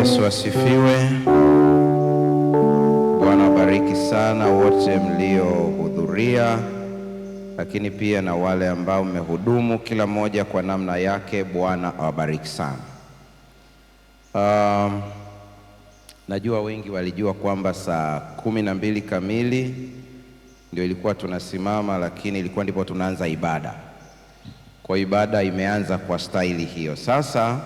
Yesu asifiwe. Bwana bariki sana wote mliohudhuria, lakini pia na wale ambao mmehudumu kila mmoja kwa namna yake. Bwana awabariki sana. Najua wengi walijua kwamba saa 12 kamili ndio ilikuwa tunasimama, lakini ilikuwa ndipo tunaanza ibada. Kwa ibada imeanza kwa staili hiyo. Sasa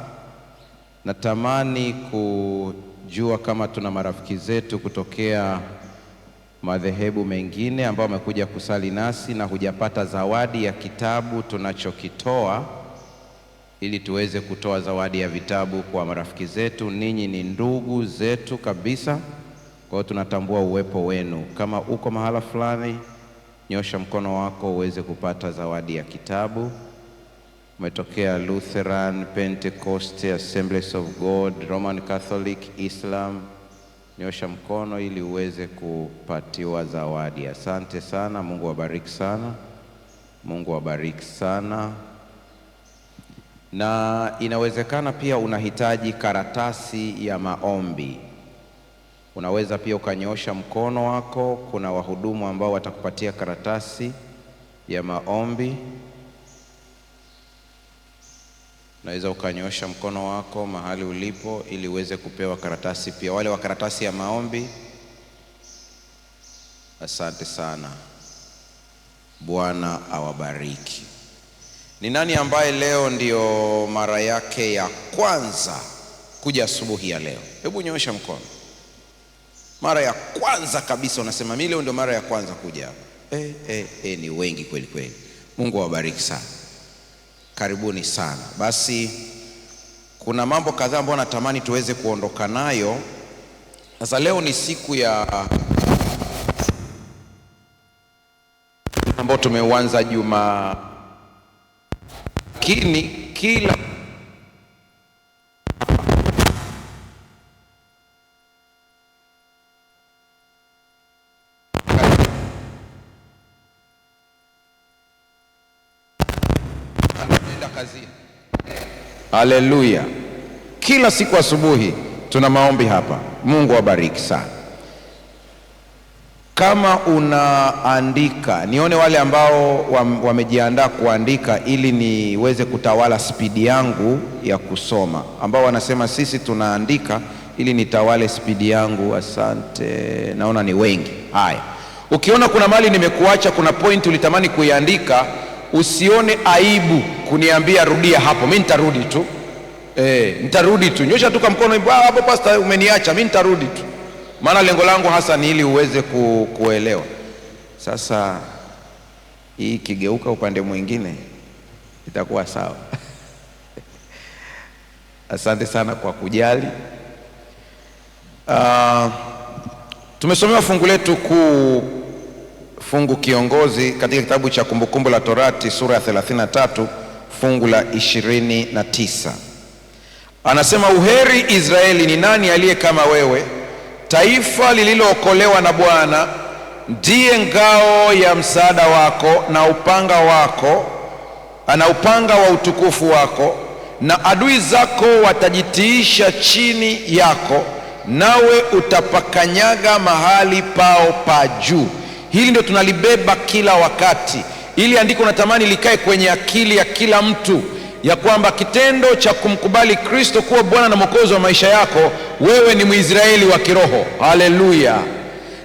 natamani kujua kama tuna marafiki zetu kutokea madhehebu mengine ambao wamekuja kusali nasi na hujapata zawadi ya kitabu tunachokitoa, ili tuweze kutoa zawadi ya vitabu kwa marafiki zetu. Ninyi ni ndugu zetu kabisa, kwa hiyo tunatambua uwepo wenu. Kama uko mahala fulani, nyosha mkono wako uweze kupata zawadi ya kitabu. Umetokea Lutheran, Pentecost, Assemblies of God, Roman Catholic, Islam, nyosha mkono ili uweze kupatiwa zawadi. Asante sana, Mungu awabariki sana. Mungu awabariki sana. Na inawezekana pia unahitaji karatasi ya maombi. Unaweza pia ukanyosha mkono wako, kuna wahudumu ambao watakupatia karatasi ya maombi. Unaweza ukanyosha mkono wako mahali ulipo ili uweze kupewa karatasi pia. Wale wa karatasi ya maombi, asante sana. Bwana awabariki. Ni nani ambaye leo ndio mara yake ya kwanza kuja asubuhi ya leo? Hebu nyosha mkono. Mara ya kwanza kabisa unasema mimi leo ndio mara ya kwanza kuja hapa. Ni wengi kweli kweli. Mungu awabariki sana. Karibuni sana. Basi kuna mambo kadhaa ambayo natamani tuweze kuondoka nayo. Sasa leo ni siku ya ambayo tumeuanza juma, lakini kila kazini. Haleluya. Kila siku asubuhi tuna maombi hapa. Mungu awabariki sana. Kama unaandika, nione wale ambao wamejiandaa kuandika ili niweze kutawala spidi yangu ya kusoma, ambao wanasema sisi tunaandika ili nitawale spidi yangu. Asante, naona ni wengi. Haya, ukiona kuna mali nimekuacha, kuna point ulitamani kuiandika, usione aibu kuniambia rudia hapo, mimi nitarudi tu. Nitarudi tu. Nyosha tu kwa mkono hapo, pastor umeniacha, mimi nitarudi tu. Maana lengo langu hasa ni ili uweze kuelewa. Sasa hii kigeuka upande mwingine itakuwa sawa. Asante sana kwa kujali. Tumesomewa fungu letu kuu, fungu kiongozi katika kitabu cha Kumbukumbu la Torati sura ya 33 fungu la 29. Anasema, uheri Israeli, ni nani aliye kama wewe, taifa lililookolewa na Bwana, ndiye ngao ya msaada wako na upanga wako, ana upanga wa utukufu wako, na adui zako watajitiisha chini yako, nawe utapakanyaga mahali pao pa juu. Hili ndio tunalibeba kila wakati. Ili andiko natamani likae kwenye akili ya kila mtu, ya kwamba kitendo cha kumkubali Kristo kuwa Bwana na Mwokozi wa maisha yako, wewe ni Mwisraeli wa kiroho. Haleluya.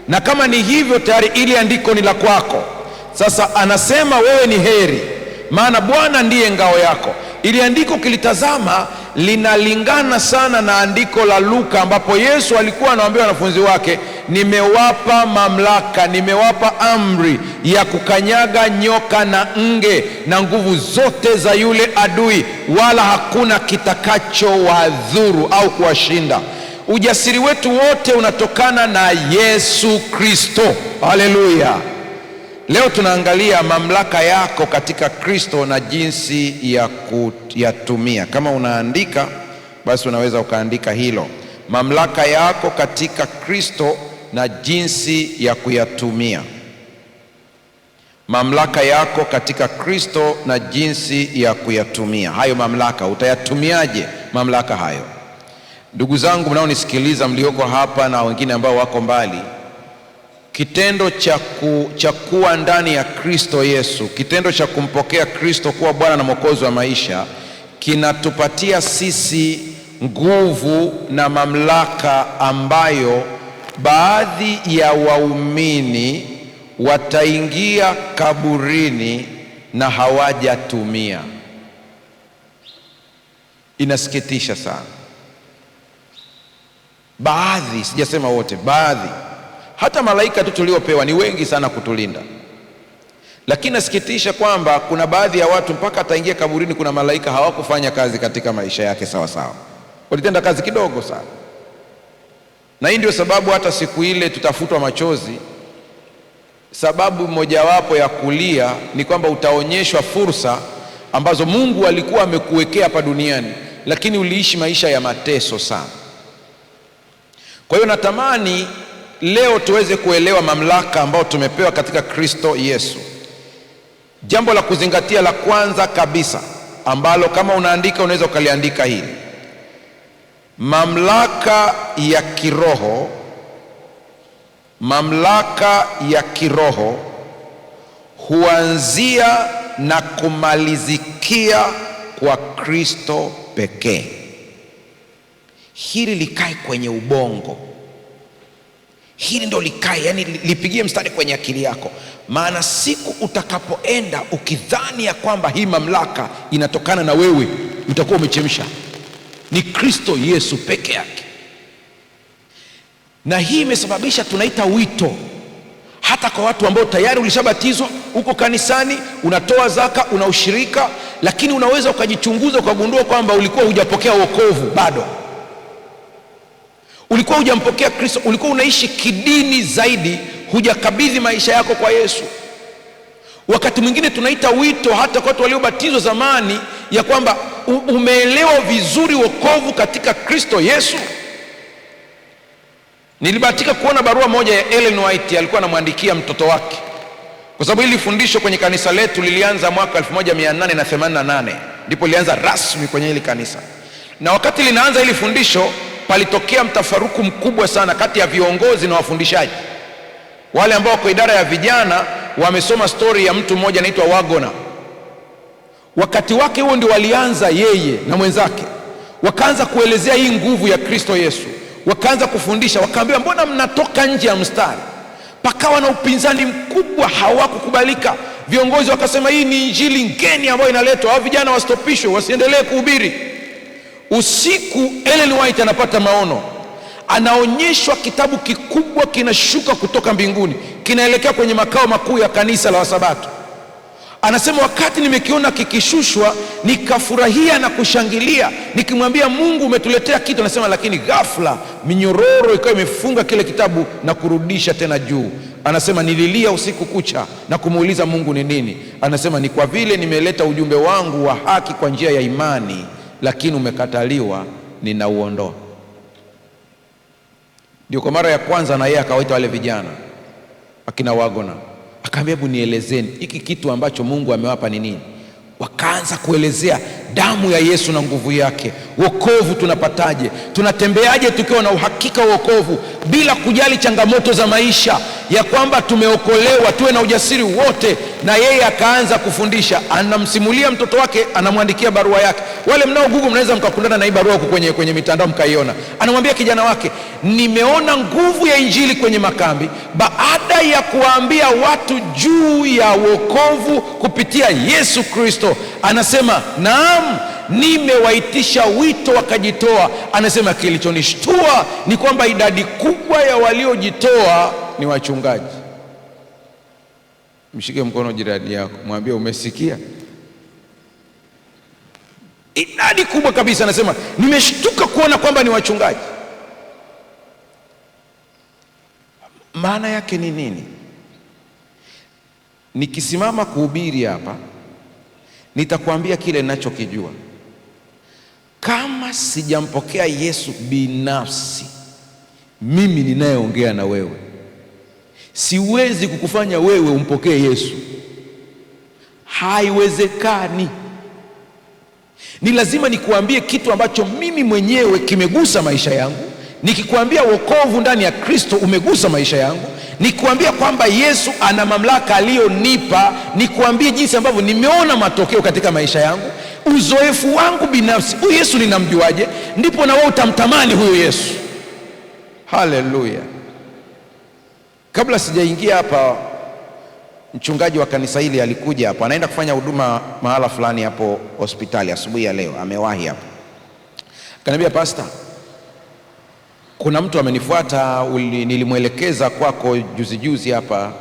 Na kama ni hivyo tayari, ili andiko ni la kwako. Sasa anasema wewe ni heri, maana Bwana ndiye ngao yako. Ili andiko kilitazama linalingana sana na andiko la Luka, ambapo Yesu alikuwa anawaambia wanafunzi wake, nimewapa mamlaka, nimewapa amri ya kukanyaga nyoka na nge na nguvu zote za yule adui, wala hakuna kitakacho wadhuru au kuwashinda. Ujasiri wetu wote unatokana na Yesu Kristo. Haleluya. Leo tunaangalia mamlaka yako katika Kristo na jinsi ya kuyatumia. Kama unaandika, basi unaweza ukaandika hilo, mamlaka yako katika Kristo na jinsi ya kuyatumia. Mamlaka yako katika Kristo na jinsi ya kuyatumia. Hayo mamlaka utayatumiaje? Mamlaka hayo Ndugu zangu mnaonisikiliza, mlioko hapa na wengine ambao wako mbali, kitendo cha kuwa ndani ya Kristo Yesu, kitendo cha kumpokea Kristo kuwa Bwana na Mwokozi wa maisha, kinatupatia sisi nguvu na mamlaka ambayo baadhi ya waumini wataingia kaburini na hawajatumia. Inasikitisha sana. Baadhi, sijasema wote, baadhi. Hata malaika tu tuliopewa ni wengi sana kutulinda, lakini nasikitisha kwamba kuna baadhi ya watu mpaka ataingia kaburini, kuna malaika hawakufanya kazi katika maisha yake sawa sawa, walitenda kazi kidogo sana. Na hii ndio sababu hata siku ile tutafutwa machozi, sababu mojawapo ya kulia ni kwamba utaonyeshwa fursa ambazo Mungu alikuwa amekuwekea hapa duniani, lakini uliishi maisha ya mateso sana. Kwa hiyo natamani leo tuweze kuelewa mamlaka ambayo tumepewa katika Kristo Yesu. Jambo la kuzingatia la kwanza kabisa, ambalo kama unaandika unaweza ukaliandika hili: mamlaka ya kiroho, mamlaka ya kiroho huanzia na kumalizikia kwa Kristo pekee. Hili likae kwenye ubongo, hili ndo likae, yani lipigie mstari kwenye akili yako, maana siku utakapoenda ukidhani ya kwamba hii mamlaka inatokana na wewe, utakuwa umechemsha. Ni Kristo Yesu peke yake. Na hii imesababisha tunaita wito, hata kwa watu ambao tayari ulishabatizwa, uko kanisani, unatoa zaka, una ushirika, lakini unaweza ukajichunguza ukagundua kwamba ulikuwa hujapokea wokovu bado. Ulikuwa hujampokea Kristo, ulikuwa unaishi kidini zaidi, hujakabidhi maisha yako kwa Yesu. Wakati mwingine tunaita wito hata kwa watu waliobatizwa zamani, ya kwamba umeelewa vizuri wokovu katika Kristo Yesu. Nilibahatika kuona barua moja ya Ellen White, alikuwa anamwandikia mtoto wake, kwa sababu hili fundisho kwenye kanisa letu lilianza mwaka 1888, ndipo lilianza rasmi kwenye hili kanisa. Na wakati linaanza hili fundisho, palitokea mtafaruku mkubwa sana kati ya viongozi na wafundishaji. Wale ambao kwa idara ya vijana wamesoma story ya mtu mmoja anaitwa Wagona. Wakati wake huo ndio walianza yeye na mwenzake, wakaanza kuelezea hii nguvu ya Kristo Yesu, wakaanza kufundisha, wakaambia mbona mnatoka nje ya mstari. Pakawa na upinzani mkubwa, hawakukubalika. Viongozi wakasema hii ni injili ngeni ambayo inaletwa, hao vijana wastopishwe, wasiendelee kuhubiri. Usiku Ellen White anapata maono, anaonyeshwa kitabu kikubwa kinashuka kutoka mbinguni, kinaelekea kwenye makao makuu ya kanisa la Wasabato. Anasema wakati nimekiona kikishushwa, nikafurahia na kushangilia, nikimwambia Mungu umetuletea kitu. Anasema lakini ghafla minyororo ikawa imefunga kile kitabu na kurudisha tena juu. Anasema nililia usiku kucha na kumuuliza Mungu ni nini. Anasema ni kwa vile nimeleta ujumbe wangu wa haki kwa njia ya imani, lakini umekataliwa, ninauondoa. Ndio kwa mara ya kwanza na yeye akawaita wale vijana akina Wagona, akaambia hebu nielezeni hiki kitu ambacho Mungu amewapa ni nini. Wakaanza kuelezea damu ya Yesu na nguvu yake. Wokovu tunapataje? Tunatembeaje tukiwa na uhakika wa wokovu bila kujali changamoto za maisha, ya kwamba tumeokolewa, tuwe na ujasiri wote. Na yeye akaanza kufundisha, anamsimulia mtoto wake, anamwandikia barua yake. Wale mnao Google mnaweza mkakundana na hii barua huko kwenye mitandao mkaiona. Anamwambia kijana wake, nimeona nguvu ya injili kwenye makambi baada ya kuwaambia watu juu ya wokovu kupitia Yesu Kristo. Anasema naam, nimewaitisha wito wakajitoa. Anasema kilichonishtua ni kwamba idadi kubwa ya waliojitoa ni wachungaji. Mshike mkono jirani yako, mwambie umesikia? Idadi kubwa kabisa. Anasema nimeshtuka kuona kwamba ni wachungaji. Maana yake ni nini? Nikisimama kuhubiri hapa, nitakwambia kile ninachokijua. Kama sijampokea Yesu binafsi, mimi ninayeongea na wewe, siwezi kukufanya wewe umpokee Yesu. Haiwezekani. Ni lazima nikuambie kitu ambacho mimi mwenyewe kimegusa maisha yangu. Nikikuambia wokovu ndani ya Kristo umegusa maisha yangu, nikuambia kwamba Yesu ana mamlaka aliyonipa, nikuambie jinsi ambavyo nimeona matokeo katika maisha yangu, uzoefu wangu binafsi. Huyu Yesu ninamjuaje? Ndipo na wewe utamtamani huyo Yesu. Haleluya. Kabla sijaingia hapa, mchungaji wa kanisa hili alikuja hapa, anaenda kufanya huduma mahala fulani hapo hospitali asubuhi ya leo, amewahi hapa. Akaniambia, pastor, kuna mtu amenifuata, nilimwelekeza kwako juzi hapa.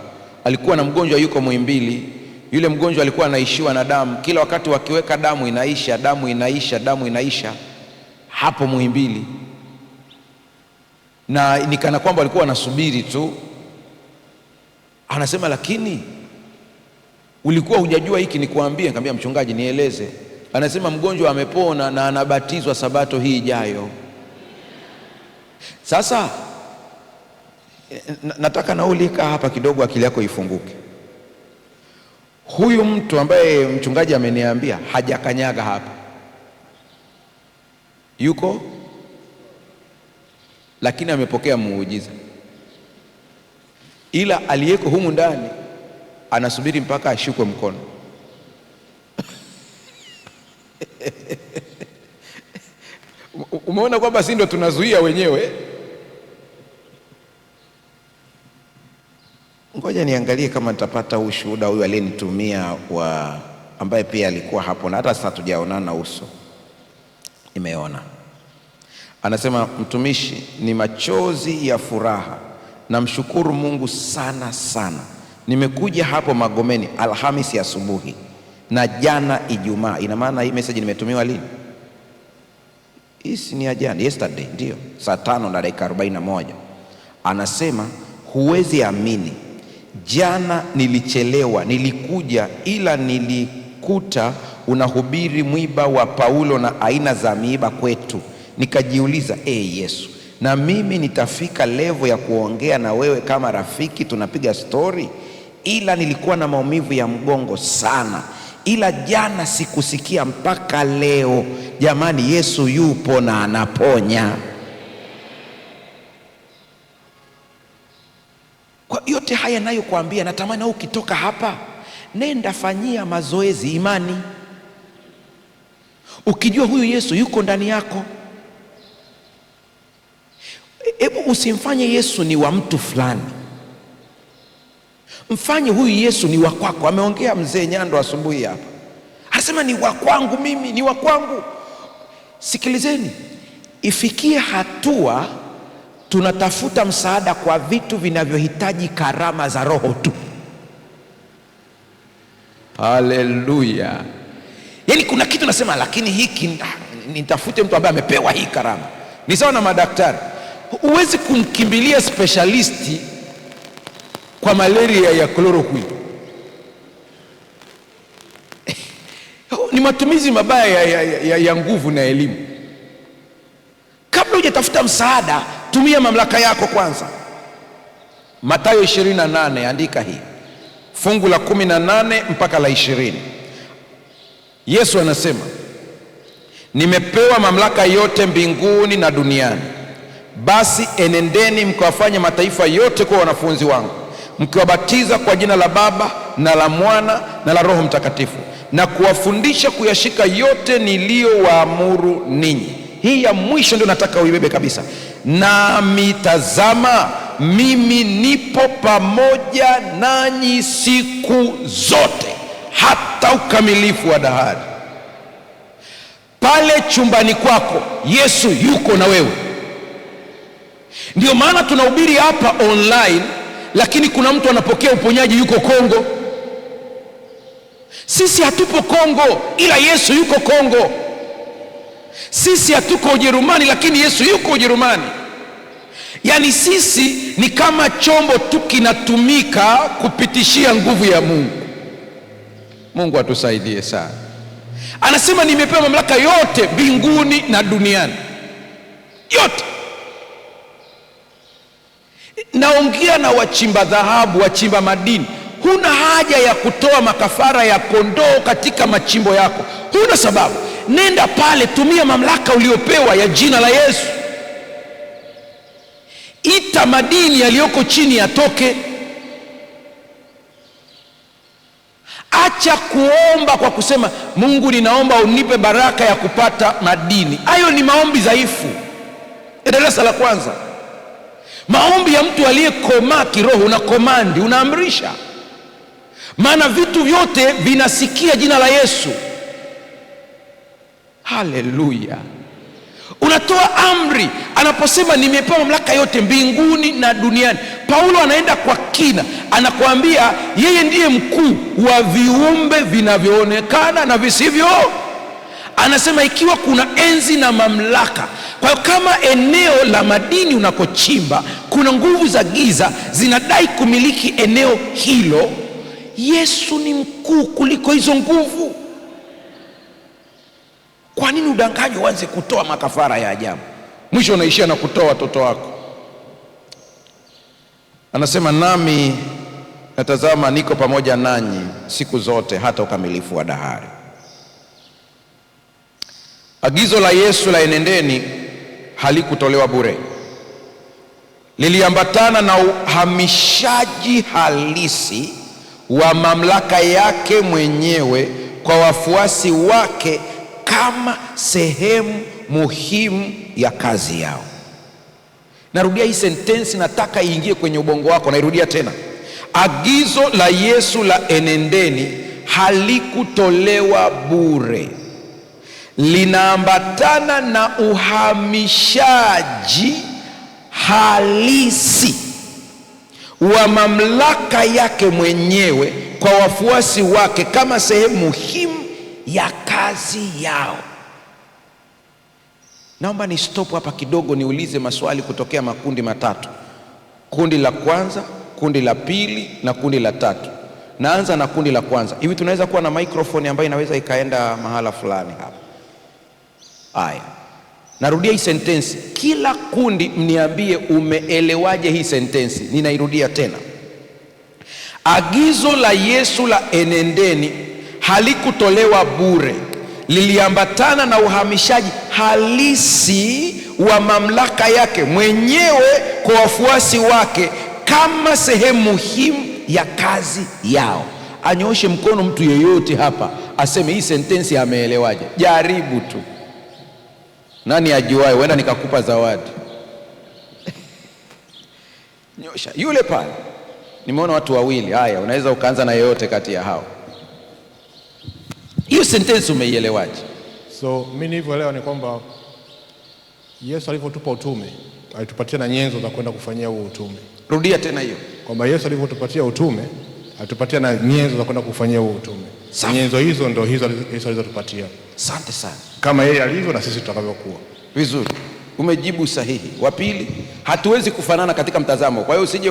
Alikuwa na mgonjwa yuko Muhimbili. Yule mgonjwa alikuwa anaishiwa na damu, kila wakati wakiweka damu inaisha hapo Muhimbili, na nikana kwamba walikuwa wanasubiri tu. Anasema, lakini ulikuwa hujajua hiki nikuambie. Nikamwambia, mchungaji, nieleze. Anasema mgonjwa amepona na anabatizwa Sabato hii ijayo. Sasa nataka naulika hapa kidogo, akili yako ifunguke. Huyu mtu ambaye mchungaji ameniambia hajakanyaga hapa, yuko lakini amepokea muujiza, ila aliyeko humu ndani anasubiri mpaka ashikwe mkono. Umeona kwamba si ndio tunazuia wenyewe? Ngoja niangalie kama nitapata ushuhuda huyu aliyenitumia ambaye pia alikuwa hapo na hata sasa tujaonana uso. Nimeona. Anasema, mtumishi, ni machozi ya furaha, namshukuru Mungu sana sana. Nimekuja hapo Magomeni Alhamisi asubuhi na jana Ijumaa. Ina maana hii message nimetumiwa lini? Hii ni ya jana, yesterday, ndio saa 5:41. Anasema, huwezi amini, jana nilichelewa, nilikuja ila nilikuta unahubiri mwiba wa Paulo na aina za miiba kwetu. Nikajiuliza, Yesu, na mimi nitafika level ya kuongea na wewe kama rafiki tunapiga story? Ila nilikuwa na maumivu ya mgongo sana, ila jana sikusikia mpaka leo. Jamani, Yesu yupo na anaponya. Kwa yote haya nayo kuambia, natamani ukitoka hapa nenda fanyia mazoezi imani, ukijua huyu Yesu yuko ndani yako. Hebu usimfanye Yesu ni wa mtu fulani, mfanye huyu Yesu ni wa kwako. Ameongea mzee Nyando asubuhi hapa, anasema ni wa kwangu, mimi ni wa kwangu. Sikilizeni, ifikie hatua tunatafuta msaada kwa vitu vinavyohitaji karama za Roho tu. Haleluya. Yaani kuna kitu nasema, lakini hiki nitafute mtu ambaye amepewa hii karama. Ni sawa na madaktari, huwezi kumkimbilia specialisti kwa malaria ya chloroquine. Ni matumizi mabaya ya nguvu na elimu. Kabla hujatafuta msaada, tumia mamlaka yako kwanza. Mathayo 28, andika hii fungu la 18 mpaka la 20. Yesu anasema, nimepewa mamlaka yote mbinguni na duniani. Basi enendeni mkawafanye mataifa yote kuwa wanafunzi wangu, mkiwabatiza kwa jina la Baba na la Mwana na la Roho Mtakatifu, na kuwafundisha kuyashika yote niliyowaamuru ninyi. Hii ya mwisho ndio nataka uibebe kabisa. Nami tazama, mimi nipo pamoja nanyi siku zote hata ukamilifu wa dahari. Pale chumbani kwako Yesu yuko na wewe. Ndio maana tunahubiri hapa online, lakini kuna mtu anapokea uponyaji yuko Kongo. Sisi hatupo Kongo, ila Yesu yuko Kongo. Sisi hatuko Ujerumani, lakini Yesu yuko Ujerumani. Yaani sisi ni kama chombo tu kinatumika kupitishia nguvu ya Mungu. Mungu atusaidie sana. Anasema nimepewa mamlaka yote mbinguni na duniani. Yote. Naongea na wachimba dhahabu, wachimba madini. Huna haja ya kutoa makafara ya kondoo katika machimbo yako. Huna sababu. nenda pale, tumia mamlaka uliopewa ya jina la Yesu. Ita madini yaliyoko chini yatoke. Acha kuomba kwa kusema Mungu, ninaomba unipe baraka ya kupata madini. Hayo ni maombi dhaifu. Darasa la kwanza, maombi ya mtu aliyekomaa kiroho, una komandi, unaamrisha. Maana vitu vyote vinasikia jina la Yesu. Haleluya! Unatoa amri. Anaposema nimepewa mamlaka yote mbinguni na duniani, Paulo anaenda kwa kina, anakuambia yeye ndiye mkuu wa viumbe vinavyoonekana na visivyo. Anasema ikiwa kuna enzi na mamlaka. Kwa hiyo kama eneo la madini unakochimba kuna nguvu za giza zinadai kumiliki eneo hilo, Yesu ni mkuu kuliko hizo nguvu. Kwa nini udanganywe uanze kutoa makafara ya ajabu, mwisho unaishia na kutoa watoto wako? Anasema nami natazama niko pamoja nanyi siku zote hata ukamilifu wa dahari. Agizo la Yesu la enendeni halikutolewa bure. Liliambatana na uhamishaji halisi wa mamlaka yake mwenyewe kwa wafuasi wake kama sehemu muhimu ya kazi yao. Narudia hii sentensi, nataka iingie kwenye ubongo wako. Nairudia tena. Agizo la Yesu la enendeni halikutolewa bure. Linaambatana na uhamishaji halisi wa mamlaka yake mwenyewe kwa wafuasi wake kama sehemu muhimu ya kazi yao. Naomba ni stop hapa kidogo, niulize maswali kutokea makundi matatu. Kundi la kwanza, kundi la pili na kundi la tatu. Naanza na kundi la kwanza. Hivi tunaweza kuwa na microphone ambayo inaweza ikaenda mahala fulani hapa? Haya, narudia hii sentensi. Kila kundi mniambie umeelewaje hii sentensi. Ninairudia tena. Agizo la Yesu la enendeni halikutolewa bure. Liliambatana na uhamishaji halisi wa mamlaka yake mwenyewe kwa wafuasi wake kama sehemu muhimu ya kazi yao. Anyooshe mkono mtu yeyote hapa aseme hii sentensi ameelewaje. Jaribu tu. Nani ajuaye? Wenda nikakupa zawadi. Nyosha. Yule pale. Nimeona watu wawili. Haya, unaweza ukaanza na yeyote kati ya hao. Hiyo sentensi umeielewaje? So mimi nilivyoelewa ni kwamba Yesu alivyotupa utume alitupatia na nyenzo za kwenda kufanyia huo utume. Rudia tena hiyo. Kwamba Yesu alivyotupatia utume alitupatia na nyenzo za kwenda kufanyia huo utume. Nyenzo hizo ndio hizo Yesu alizotupatia. Asante sana. Kama yeye alivyo na sisi tutakavyokuwa. Vizuri. Umejibu sahihi. Wa pili, hatuwezi kufanana katika mtazamo. Kwa hiyo usije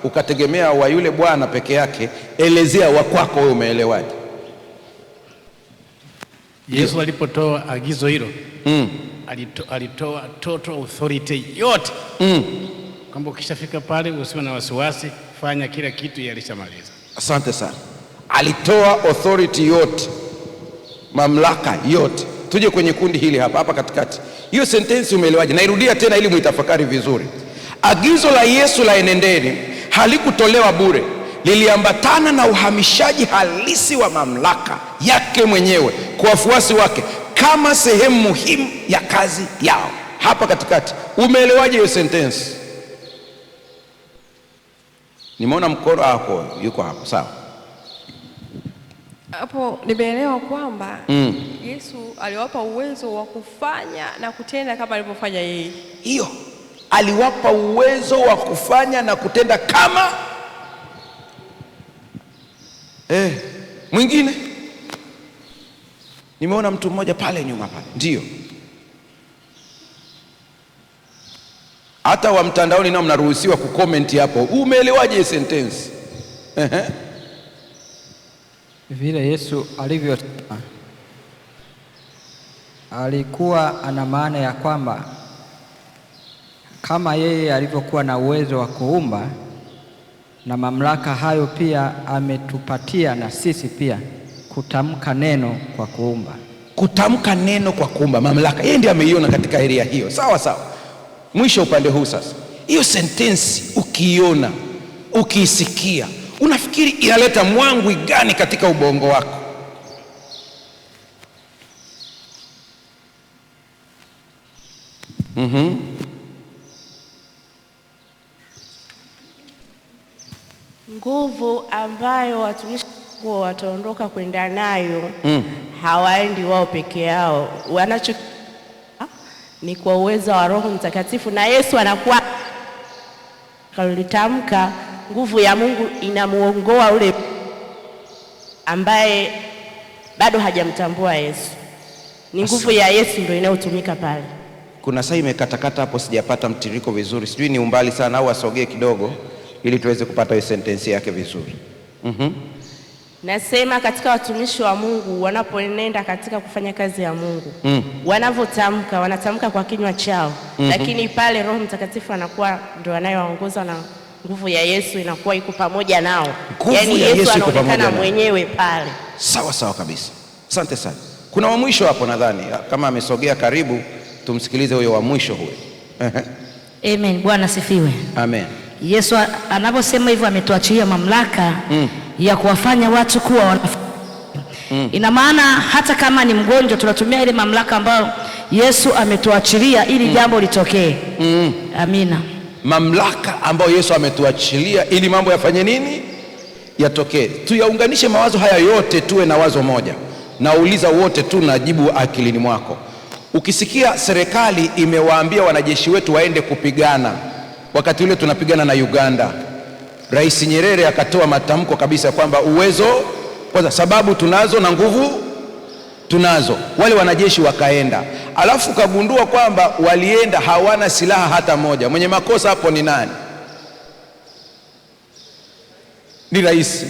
ukategemea wa yule bwana peke yake. Elezea wa kwako wewe umeelewaje. Yesu alipotoa agizo hilo alitoa total authority yote. Kwamba ukishafika pale usiwe na wasiwasi, fanya kila kitu yalishamaliza. Asante sana. Alitoa authority yote, mamlaka yote. Tuje kwenye kundi hili hapa katikati. Hiyo sentensi umeelewaje? Nairudia tena ili muitafakari vizuri. Agizo la Yesu la enendeni halikutolewa bure. Liliambatana na uhamishaji halisi wa mamlaka yake mwenyewe kwa wafuasi wake kama sehemu muhimu ya kazi yao. Hapa katikati umeelewaje hiyo sentensi? Nimeona mkono wako yuko hapo. Sawa. Hapo nimeelewa kwamba Yesu aliwapa uwezo wa kufanya na kutenda kama alivyofanya yeye. Hiyo aliwapa uwezo wa kufanya na kutenda kama mwingine. Nimeona mtu mmoja pale nyuma pale. Ndio. Hata wa mtandaoni nao mnaruhusiwa kucomment hapo. Umeelewaje sentence? Vile Yesu alivyo alikuwa ana maana ya kwamba kama yeye alivyokuwa na uwezo wa kuumba na mamlaka hayo pia ametupatia na sisi pia kutamka neno kwa kuumba. kutamka neno kwa kuumba, mamlaka. Yeye ndiye ameiona katika area hiyo. Sawa sawa. Mwisho upande huu sasa, hiyo sentensi ukiiona, ukiisikia, unafikiri inaleta mwangwi gani katika ubongo wako? Nguvu ambayo watumishi wataondoka kwenda nayo, hawaendi wao peke yao, wanacho ni kwa uwezo wa Roho Mtakatifu, na Yesu anakuwa kalitamka, nguvu ya Mungu inamuongoa ule ambaye bado hajamtambua Yesu. Ni nguvu ya Yesu ndio inayotumika pale. Kuna saa imekatakata hapo, sijapata mtiriko vizuri, sijui ni umbali sana au asogee kidogo ili tuweze kupata hiyo sentensi yake vizuri. Nasema katika watumishi wa Mungu wanapoenenda katika kufanya kazi ya Mungu, wanavyotamka, wanatamka kwa kinywa chao, lakini pale Roho Mtakatifu anakuwa ndio anayewaongoza, na nguvu ya Yesu inakuwa iko pamoja nao. Yaani Yesu anaonekana mwenyewe pale. Sawa sawa kabisa. Asante sana. Kuna wa mwisho hapo, nadhani kama amesogea karibu, tumsikilize huyo wa mwisho huyo. Amen. Bwana sifiwe. Amen. Yesu anaposema hivyo ametuachilia mamlaka ya kuwafanya watu kuwa wanafunzi. Ina maana hata kama ni mgonjwa tunatumia ile mamlaka ambayo Yesu ametuachilia ili jambo litokee. Amina. Mamlaka ambayo Yesu ametuachilia ili mambo yafanye nini? Yatokee. Tuyaunganishe mawazo haya yote, tuwe na wazo moja. Nauliza wote tu, najibu akilini mwako. Ukisikia serikali imewaambia wanajeshi wetu waende kupigana, wakati ule tunapigana na Uganda, Rais Nyerere akatoa matamko kabisa kwamba uwezo kwanza, sababu tunazo na nguvu tunazo. Wale wanajeshi wakaenda, alafu kagundua kwamba walienda hawana silaha hata moja. Mwenye makosa hapo ni nani? Ni rais.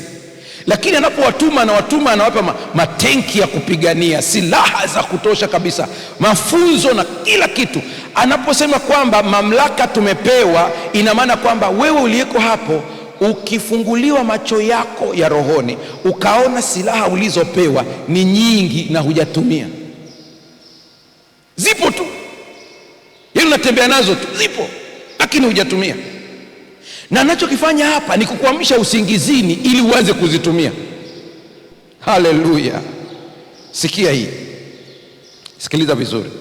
Lakini anapowatuma na watuma, anawapa matenki ya kupigania, silaha za kutosha kabisa, mafunzo na kila kitu. Anaposema kwamba mamlaka tumepewa, ina maana kwamba wewe uliyeko hapo, ukifunguliwa macho yako ya rohoni, ukaona silaha ulizopewa ni nyingi na hujatumia. Zipo tu, yaani unatembea nazo tu, zipo, lakini hujatumia. Na anachokifanya hapa ni kukuamsha usingizini ili uanze kuzitumia. Haleluya. Sikia hii, sikiliza vizuri.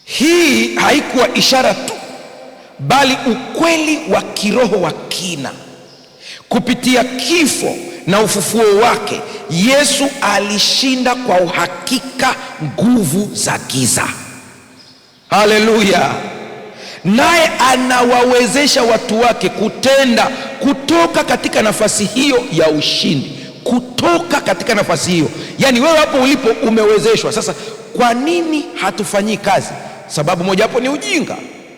Hii haikuwa ishara tu, bali ukweli wa kiroho wa kina. Kupitia kifo na ufufuo wake, Yesu alishinda kwa uhakika nguvu za giza. Haleluya. Naye anawawezesha watu wake kutenda kutoka katika nafasi hiyo ya ushindi, kutoka katika nafasi hiyo. Yaani wewe hapo ulipo umewezeshwa. Sasa kwa nini hatufanyii kazi? Sababu moja hapo ni ujinga.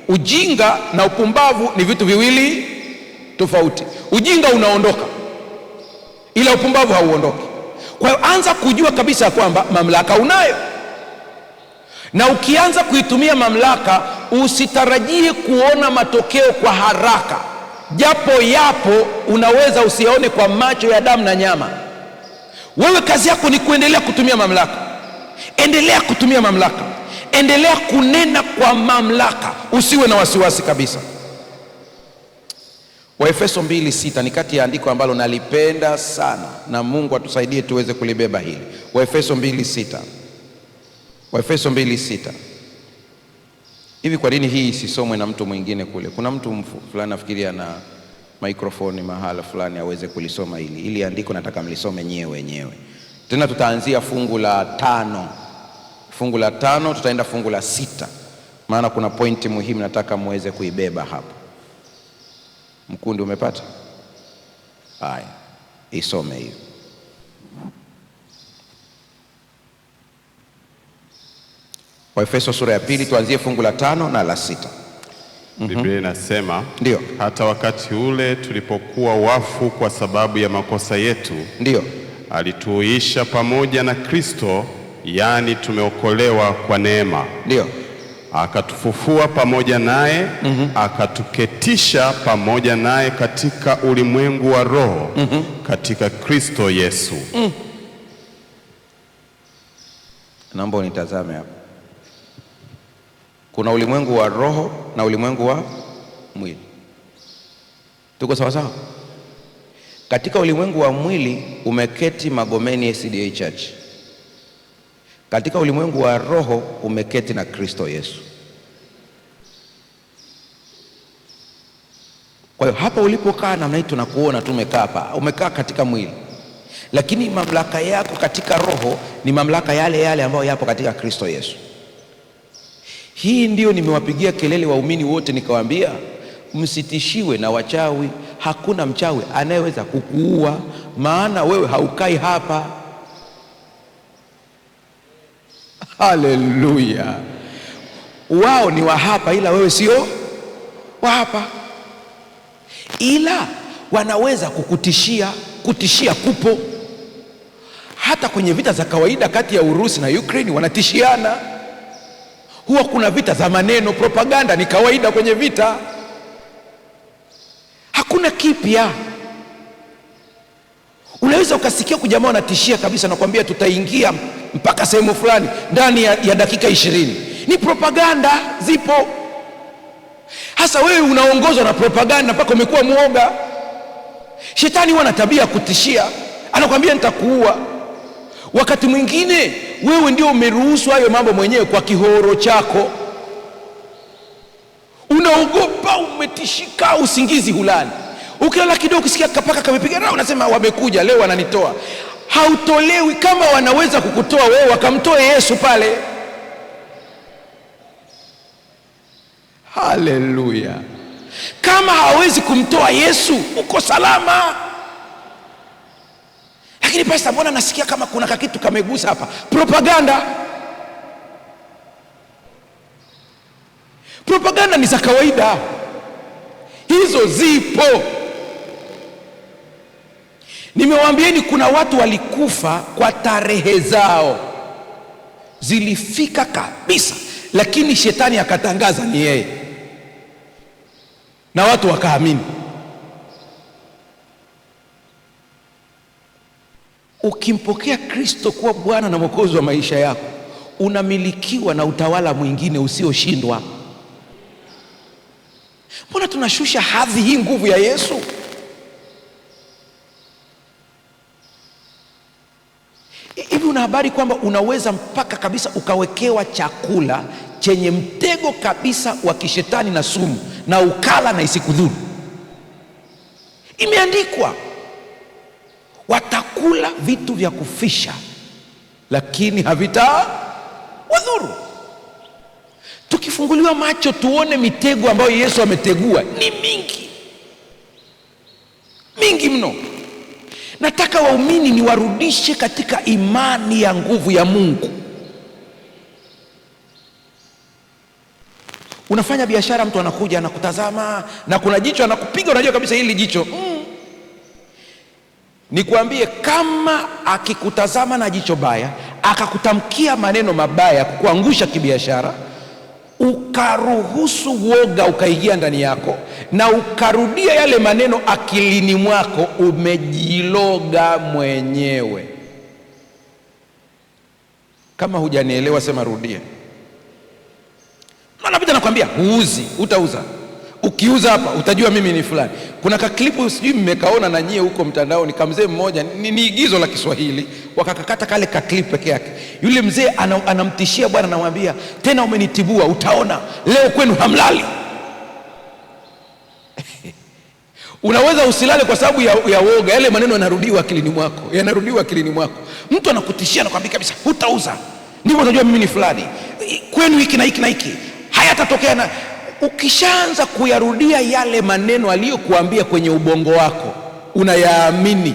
Ujinga na upumbavu ni vitu viwili tofauti. Ujinga unaondoka, ila upumbavu hauondoki. Kwa hiyo anza kujua kabisa kwamba mamlaka unayo, na ukianza kuitumia mamlaka usitarajie kuona matokeo kwa haraka. Japo yapo, unaweza usione kwa macho ya damu na nyama. Wewe kazi yako ni kuendelea kutumia mamlaka. Endelea kutumia mamlaka, endelea kunena kwa mamlaka, usiwe na wasiwasi kabisa. Waefeso 2:6 ni kati ya andiko ambalo nalipenda sana, na Mungu atusaidie tuweze kulibeba hili. Waefeso 2:6. Waefeso 2:6. Hivi kwa nini hii isisomwe na mtu mwingine kule? Kuna mtu fulani nafikiria na microphone mahala fulani aweze kulisoma hili. Ili andiko nataka mlisome nyewe wenyewe. Tena tutaanzia fungu la 5. Fungu la 5 tutaenda fungu la 6. Maana kuna pointi muhimu nataka muweze kuibeba hapo. Mkundi umepata? Haya, isome hiyo. Waefeso sura ya 2 tuanzie fungu la 5 na la 6. Biblia inasema, ndio, hata wakati ule tulipokuwa wafu kwa sababu ya makosa yetu, ndio, alituisha pamoja na Kristo, yani tumeokolewa kwa neema. Ndio. akatufufua pamoja naye, akatuketisha pamoja naye katika ulimwengu wa roho, katika Kristo Yesu. Naomba unitazame hapa. Kuna ulimwengu wa roho na ulimwengu wa mwili. Tuko sawa sawa? Katika ulimwengu wa mwili umeketi Magomeni SDA Church. Katika ulimwengu wa roho umeketi na Kristo Yesu. Kwa hiyo hapa ulipokaa namna hii tunakuona tumekaa hapa, umekaa katika mwili. Lakini mamlaka yako katika roho ni mamlaka yale yale ambayo yapo katika Kristo Yesu. Hii ndio nimewapigia kelele waumini wote nikawaambia, msitishiwe na wachawi. Hakuna mchawi anayeweza kukuua, maana wewe haukai hapa. Haleluya! Wao ni wa hapa ila wewe sio wa hapa. Ila wanaweza kukutishia. Kutishia kupo hata kwenye vita za kawaida kati ya Urusi na Ukraine, wanatishiana. Huwa kuna vita za maneno, propaganda ni kawaida kwenye vita, hakuna kipya. Unaweza ukasikia kujamaa wanatishia kabisa na kuambia tutaingia mpaka sehemu fulani ndani ya dakika 20. Ni propaganda, zipo. Hasa wewe unaongozwa na propaganda mpaka umekuwa muoga. Shetani huwa na tabia ya kutishia, anakuambia nitakuua. Wakati mwingine wewe ndio umeruhusu hayo mambo mwenyewe kwa kihoro chako. Unaogopa, umetishika, usingizi hulani. Ukilala kidogo ukisikia kapaka kamepiga rao, unasema wamekuja leo wananitoa. Hautolewi. Kama wanaweza kukutoa wewe, wakamtoe Yesu pale. Haleluya! Kama hawezi kumtoa Yesu, uko salama. Lakini pastor, mbona nasikia kama kuna kakitu kamegusa hapa? Propaganda. Propaganda ni za kawaida, hizo zipo. Nimewaambieni kuna watu walikufa kwa tarehe zao zilifika kabisa, lakini shetani akatangaza ni yeye na watu wakaamini. Ukimpokea Kristo kuwa Bwana na Mwokozi wa maisha yako, unamilikiwa na utawala mwingine usioshindwa. Mbona tunashusha hadhi hii nguvu ya Yesu? Hivi una habari kwamba unaweza mpaka kabisa ukawekewa chakula chenye mtego kabisa wa kishetani na sumu, na ukala na isikudhuru? Imeandikwa watakula vitu vya kufisha lakini havitawadhuru. Tukifunguliwa macho tuone mitego ambayo Yesu ametegua ni mingi, mingi mno. Nataka waumini niwarudishe katika imani ya nguvu ya Mungu. Unafanya biashara, mtu anakuja anakutazama na kuna jicho anakupiga, unajua kabisa hili jicho Nikwambie, kama akikutazama na jicho baya akakutamkia maneno mabaya kukuangusha kibiashara, ukaruhusu uoga ukaingia ndani yako na ukarudia yale maneno akilini mwako, umejiloga mwenyewe. Kama hujanielewa sema rudia. Maana pita nakwambia huuzi, utauza. Ukiuza hapa utajua mimi ni fulani. Kuna kaklipu sijui mmekaona na nyie huko mtandaoni, kamzee mmoja, ni igizo la Kiswahili, wakakakata kale kaklipu peke yake. Yule mzee anamtishia bwana, anamwambia tena umenitibua, utaona leo kwenu hamlali. Unaweza usilale kwa sababu ya woga, yale maneno yanarudiwa akilini mwako, Mtu anakutishia anakuambia kabisa hutauza, ndivyo utajua mimi ni fulani, kwenu hiki na hiki na hiki hayatatokea. Na ukishaanza kuyarudia yale maneno aliyokuambia kwenye ubongo wako, unayaamini.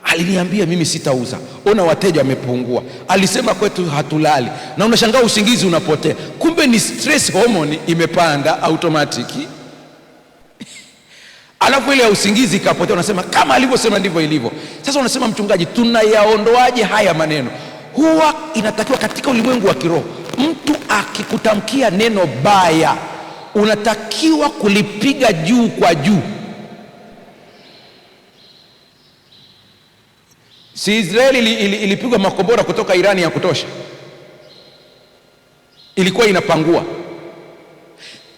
Aliniambia mimi sitauza, ona wateja wamepungua, alisema kwetu hatulali, na unashangaa usingizi unapotea. Kumbe ni stress hormone imepanda automatiki. Alafu ile ya usingizi ikapotea, unasema kama alivyosema ndivyo ilivyo. Sasa unasema mchungaji, tunayaondoaje haya maneno? Huwa inatakiwa katika ulimwengu wa kiroho mtu akikutamkia neno baya unatakiwa kulipiga juu kwa juu. Si Israeli ilipigwa makombora kutoka Irani ya kutosha, ilikuwa inapangua.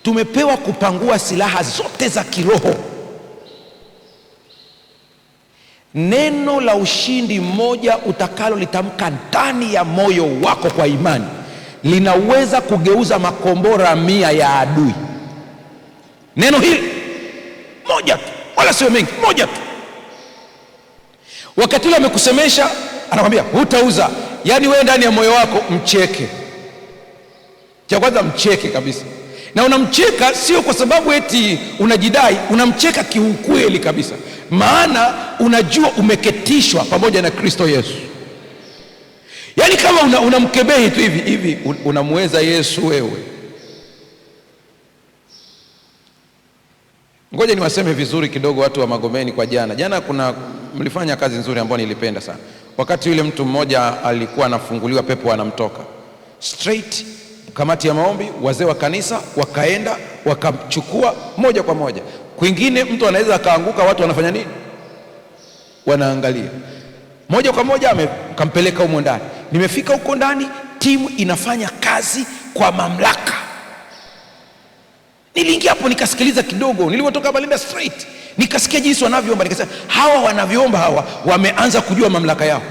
Tumepewa kupangua silaha zote za kiroho. Neno la ushindi moja utakalo litamka ndani ya moyo wako kwa imani linaweza kugeuza makombora 100 ya adui. Neno hili moja tu, wala sio mengi, moja tu. Wakati ule amekusemesha, anakwambia hutauza, yaani wewe ndani ya moyo wako mcheke. Cha kwanza mcheke kabisa, na unamcheka sio kwa sababu eti unajidai, unamcheka kiukweli kabisa, maana unajua umeketishwa pamoja na Kristo Yesu. Yaani kama unamkebehi tu hivi, unamweza Yesu wewe. Ngoja niwaseme vizuri kidogo watu wa Magomeni kwa jana mlifanya kazi nzuri ambayo nilipenda sana. Wakati yule mtu mmoja alikuwa anafunguliwa, pepo anamtoka straight, kamati ya maombi, wazee wa kanisa wakaenda wakamchukua moja kwa moja. Kwingine mtu anaweza akaanguka, watu wanafanya nini? Wanaangalia. Moja kwa moja amekampeleka huko ndani. Nimefika huko ndani, timu inafanya kazi kwa mamlaka. Niliingia hapo nikasikiliza kidogo, nilipotoka Balinda straight nikasikia jinsi wanavyoomba, nikasema hawa wanavyoomba hawa wameanza kujua mamlaka yao.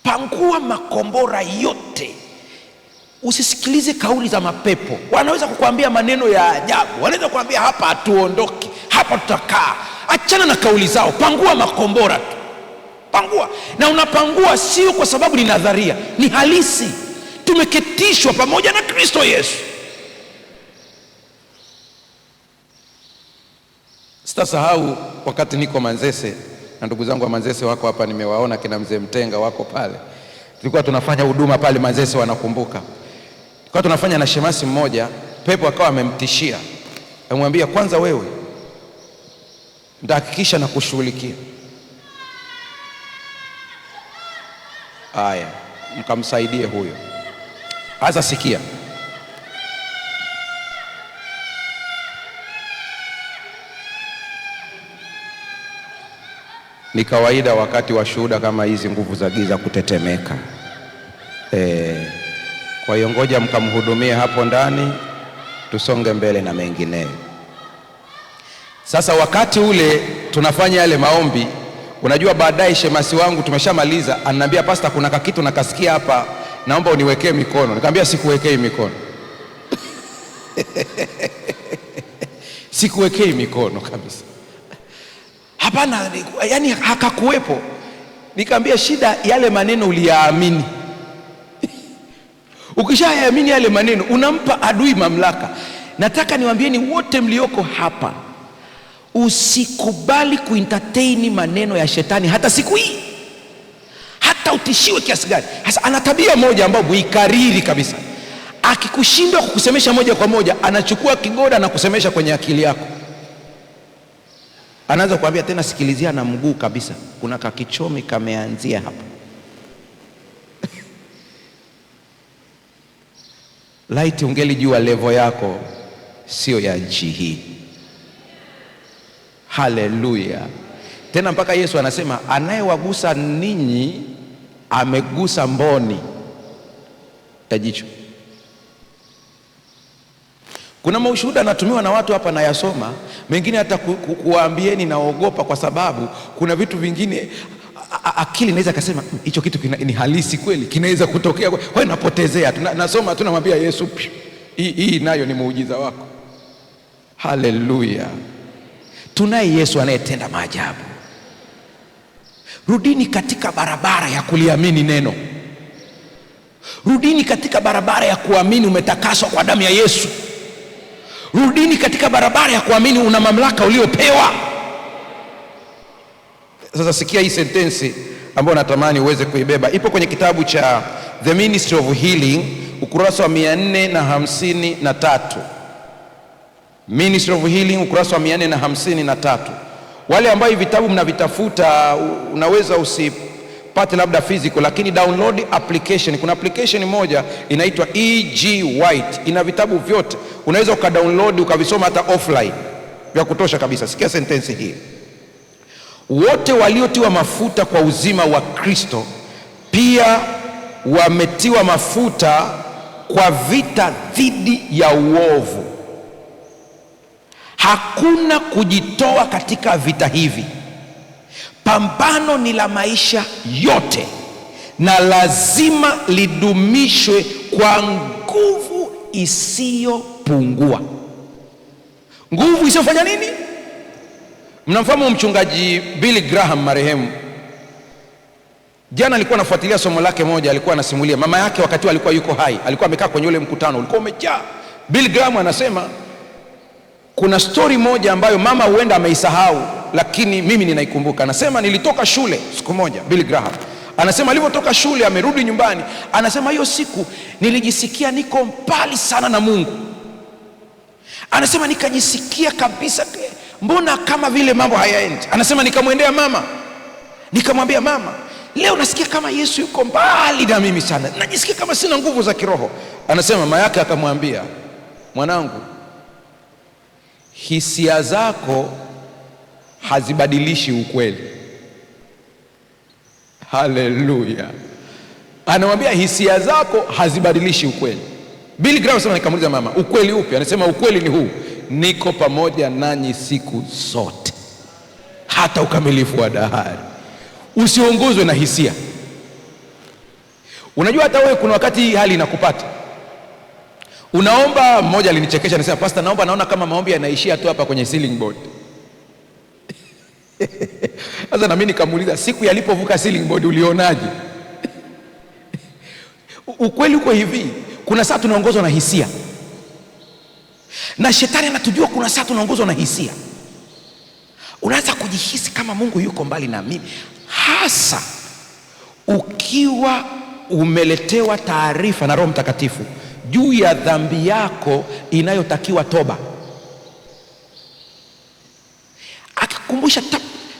Pangua makombora yote. Usisikilize kauli za mapepo. Wanaweza kukuambia maneno ya ajabu, wanaweza kukuambia hapa hatuondoki, hapa tutakaa. Achana na kauli zao, pangua makombora tu. Pangua. Na unapangua sio kwa sababu ni nadharia, ni halisi. Tumeketishwa pamoja na Kristo Yesu. Sitasahau wakati niko Manzese, na ndugu zangu wa Manzese wako hapa, nimewaona kina mzee Mtenga wako pale. Tulikuwa tunafanya huduma pale Manzese, wanakumbuka. Tulikuwa tunafanya na shemasi mmoja, pepo akawa amemtishia. Amwambia, kwanza wewe nitahakikisha na kushughulikia. Haya, mkamsaidie huyo. Sasa sikia. Ni kawaida wakati wa shuhuda kama hizi nguvu za giza kutetemeka. Kwa hiyo ngoja mkamhudumie hapo ndani, tusonge mbele na mengineyo. Sasa wakati ule tunafanya yale maombi, unajua baadaye shemasi wangu tumeshamaliza, ananiambia, pasta, kuna kakitu nakasikia hapa, naomba uniwekee mikono. Nikamwambia sikuwekei mikono. Sikuwekei mikono kabisa. Hapana, yani hakakuwepo. Nikamwambia shida yale maneno uliyaamini. Ukishayaamini yale maneno unampa adui mamlaka. Nataka niwaambieni wote mlioko hapa, usikubali kuentertain maneno ya shetani hata siku hii, hata utishiwe kiasi gani. Sasa ana tabia moja ambayo muikariri kabisa. Akikushindwa kukusemesha moja kwa moja, anachukua kigoda na kusemesha kwenye akili yako. Anaanza kuambia tena, sikilizia na mguu kabisa, kuna kakichomi kameanzia hapa. Laiti ungelijua level yako sio ya nchi hii. Haleluya. Tena mpaka Yesu anasema anayewagusa ninyi amegusa mboni ya jicho. Kuna maushuhuda natumiwa na watu hapa, na yasoma mengine hata kuwaambieni naogopa, kwa sababu kuna vitu vingine akili inaweza kusema hicho kitu ni halisi kweli, kinaweza kutokea. Kwa hiyo napotezea, nasoma tunamwambia Yesu, hii nayo ni muujiza wako. Haleluya. Tunaye Yesu anayetenda maajabu. Rudini katika barabara ya kuliamini neno. Rudini katika barabara ya kuamini umetakaswa kwa damu ya Yesu. Rudini katika barabara ya kuamini una mamlaka uliopewa. Sasa sikia hii sentensi ambayo natamani uweze kuibeba. Ipo kwenye kitabu cha The Ministry of Healing, ukurasa wa 453. Ministry of Healing, ukurasa wa 453. Wale ambao vitabu mnavitafuta, unaweza pate labda physical, lakini download application. Kuna application moja inaitwa E.G. White, ina vitabu vyote, unaweza ukadownload ukavisoma hata offline vya kutosha kabisa. Sikia sentensi hii: wote waliotiwa mafuta kwa uzima wa Kristo pia wametiwa mafuta kwa vita dhidi ya uovu. Hakuna kujitoa katika vita hivi. Pambano ni la maisha yote na lazima lidumishwe kwa nguvu isiyopungua. Nguvu isiyofanya nini? Mnamfahamu mchungaji Billy Graham marehemu? Jana alikuwa anafuatilia somo lake moja, alikuwa anasimulia mama yake wakati alikuwa yuko hai, alikuwa amekaa kwenye ule mkutano ulikuwa umejaa. Billy Graham anasema kuna story moja ambayo mama huenda ameisahau, lakini mimi ninaikumbuka. Anasema nilitoka shule siku moja, Billy Graham anasema alipotoka shule amerudi nyumbani, anasema hiyo siku nilijisikia niko mbali sana na Mungu. Anasema nikajisikia kabisa mbona kama vile mambo hayaendi. Anasema nikamwendea mama, nikamwambia mama, leo nasikia kama Yesu yuko mbali na mimi sana, najisikia kama sina nguvu za kiroho. Anasema mama yake akamwambia, mwanangu, hisia zako hazibadilishi ukweli. Haleluya. Anamwambia hisia zako hazibadilishi ukweli. Billy Graham anasema nikamuuliza mama, ukweli upi? Anasema ukweli ni huu: niko pamoja nanyi siku zote hata ukamilifu wa dahari. Usiongozwe na hisia. Unajua hata wewe kuna wakati hii hali inakupata, unaomba. Mmoja alinichekesha, anasema pastor, naona kama maombi yanaishia tu hapa kwenye ceiling board. Sasa na mimi nikamuuliza, siku yalipovuka ceiling board ulionaje? Ukweli uko hivi, kuna saa tunaongozwa na hisia, na shetani anatujua kuna saa tunaongozwa na hisia. Unaanza kujihisi kama Mungu yuko mbali na mimi, hasa ukiwa umeletewa taarifa na Roho Mtakatifu juu ya dhambi yako inayotakiwa toba. Akikumbusha,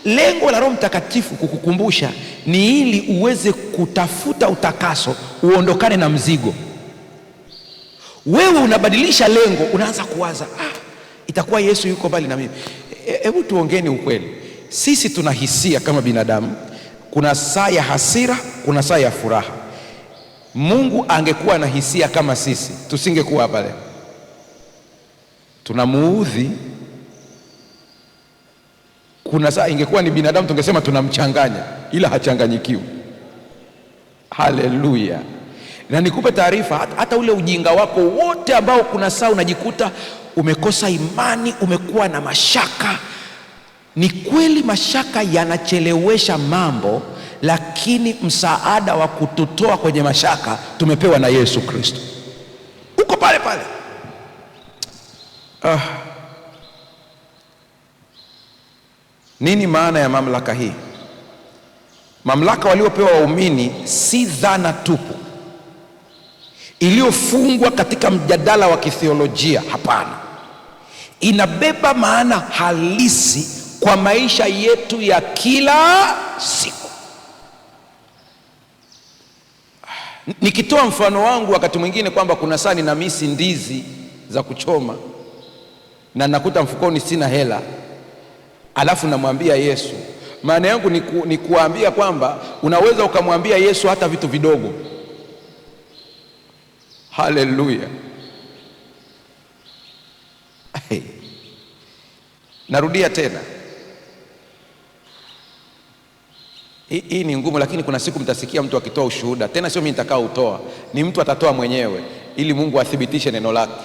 lengo la Roho Mtakatifu kukukumbusha ni ili uweze kutafuta utakaso, uondokane na mzigo. Wewe unabadilisha lengo, unaanza kuwaza itakuwa Yesu yuko mbali na mimi. Hebu tuongeni ukweli, sisi tuna hisia kama binadamu. Kuna saa ya hasira, kuna saa ya furaha. Mungu angekuwa na hisia kama sisi, tusingekuwa pale. Tunamuudhi. Kuna saa ingekuwa ni binadamu tungesema tunamchanganya, ila hachanganyikiwi. Haleluya. Na nikupe taarifa, hata ule ujinga wako wote ambao kuna saa unajikuta umekosa imani, umekuwa na mashaka. Ni kweli mashaka yanachelewesha mambo, lakini msaada wa kututoa kwenye mashaka tumepewa na Yesu Kristo. Uko pale pale. Nini maana ya mamlaka hii? Mamlaka waliopewa waumini si dhana tupu iliyofungwa katika mjadala wa kithiolojia. Hapana, inabeba maana halisi kwa maisha yetu ya kila siku. Nikitoa mfano wangu wakati mwingine kwamba kuna saa nina misi ndizi za kuchoma na nakuta mfukoni sina hela, alafu namwambia Yesu, maana yangu ni kuambia kwamba unaweza ukamwambia Yesu hata vitu vidogo. Haleluya. Narudia tena, hii ni ngumu, lakini kuna siku mtasikia mtu akitoa ushuhuda. Tena sio mimi nitakao utoa, ni mtu atatoa mwenyewe ili Mungu athibitishe neno lake.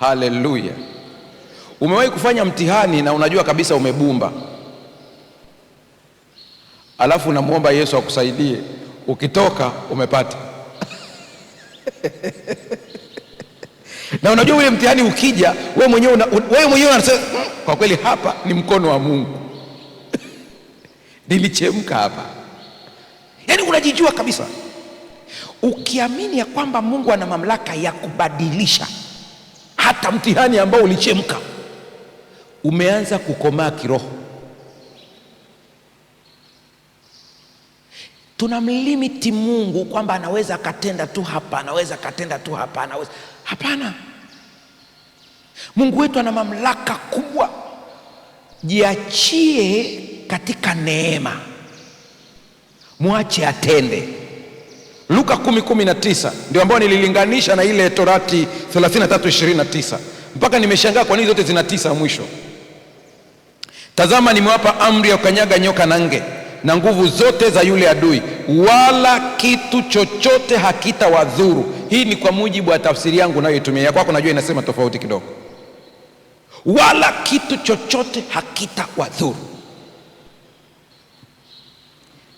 Haleluya. Umewahi kufanya mtihani na unajua kabisa umebumba, alafu unamwomba Yesu akusaidie, ukitoka umepata. Na unajua ule mtihani ukija, wewe mwenyewe unasema kwa kweli hapa ni mkono wa Mungu. Nilichemka hapa. Yaani unajijua kabisa. Ukiamini ya kwamba Mungu ana mamlaka ya kubadilisha hata mtihani ambao ulichemka, umeanza kukomaa kiroho. tunamlimiti Mungu kwamba anaweza akatenda tu hapa, anaweza akatenda tu hapa, anaweza. Hapana, Mungu wetu ana mamlaka kubwa. Jiachie katika neema, mwache atende. Luka 10:19 ndio ambao nililinganisha na ile Torati 33:29, mpaka nimeshangaa kwa nini zote zina 9 mwisho. Tazama, nimewapa amri ya kukanyaga nyoka na nge na nguvu zote za yule adui, wala kitu chochote hakitawadhuru. Hii ni kwa mujibu wa tafsiri yangu nayoitumia. Ya kwako najua inasema tofauti kidogo. Wala kitu chochote hakitawadhuru.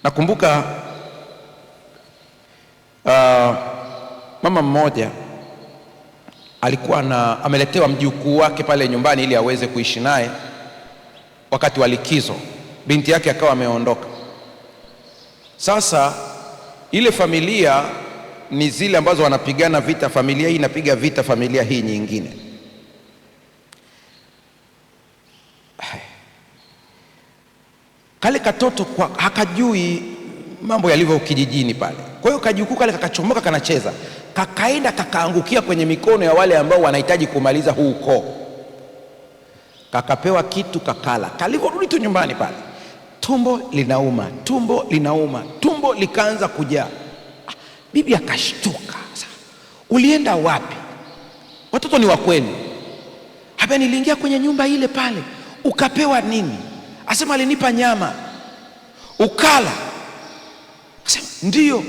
Nakumbuka mama mmoja alikuwa ameletewa mjukuu wake pale nyumbani ili aweze kuishi naye wakati wa likizo. Binti yake akawa ameondoka. Sasa ile familia ni zile ambazo wanapigana vita, familia hii inapiga vita familia hii nyingine. Kale katoto hakajui mambo yalivyo kijijini pale. Kwa hiyo kajukuu kale kakachomoka, kanacheza, kakaenda kakaangukia kwenye mikono ya wale ambao wanahitaji kumaliza huu ukoo. Kakapewa kitu kakala. Kalivyorudi tu nyumbani pale, tumbo linauma, tumbo linauma, tumbo likaanza kujaa. Bibi akashtuka. Ulienda wapi? Watoto ni wa kwenu. Hapa niliingia kwenye nyumba ile pale. Ukapewa nini? Asema alinipa nyama. Ukala? Asema ndio.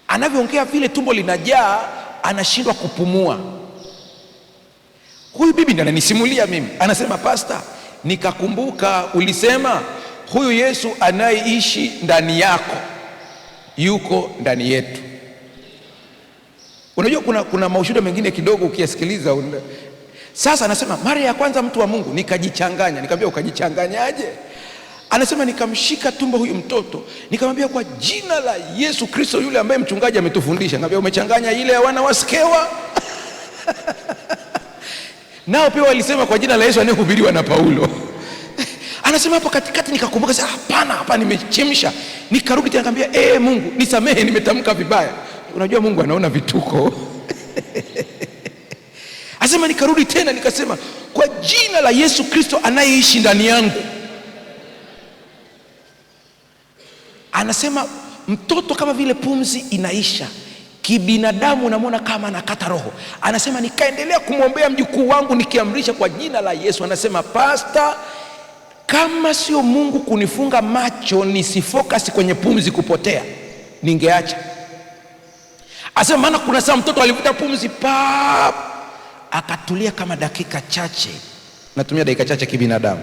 Anavyoongea vile tumbo linajaa, anashindwa kupumua. Huyu bibi ndiye ananisimulia mimi. Anasema, pastor, nikakumbuka ulisema huyu Yesu anayeishi ndani yako yuko ndani yetu. Unajua kuna maushuhuda mengine kidogo ukiyasikiliza. Sasa anasema mara ya kwanza mtu wa Mungu nikajichanganya. Nikamwambia ukajichanganyaje? Anasema nikamshika tumbo huyu mtoto, nikamwambia kwa jina la Yesu Kristo yule ambaye mchungaji ametufundisha. Nikamwambia umechanganya ile ya wana wasikewa nao pia walisema kwa jina la Yesu anayehubiriwa na Paulo. Anasema hapo katikati nikakumbuka, sasa hapa nimechemsha. Nikarudi tena nikamwambia Mungu nisamehe, nimetamka vibaya. Unajua Mungu anaona vituko. Anasema nikarudi tena nikasema kwa jina la Yesu Kristo anayeishi ndani yangu. Anasema mtoto kama vile pumzi inaisha, kibinadamu unamwona kama anakata roho. Anasema nikaendelea kumwombea mjukuu wangu nikiamrisha kwa jina la Yesu. Anasema pastor, kama sio Mungu kunifunga macho nisifocus kwenye pumzi kupotea, ningeacha. Anasema maana kuna saa mtoto alivuta pumzi akatulia kama dakika chache, natumia dakika chache kibinadamu.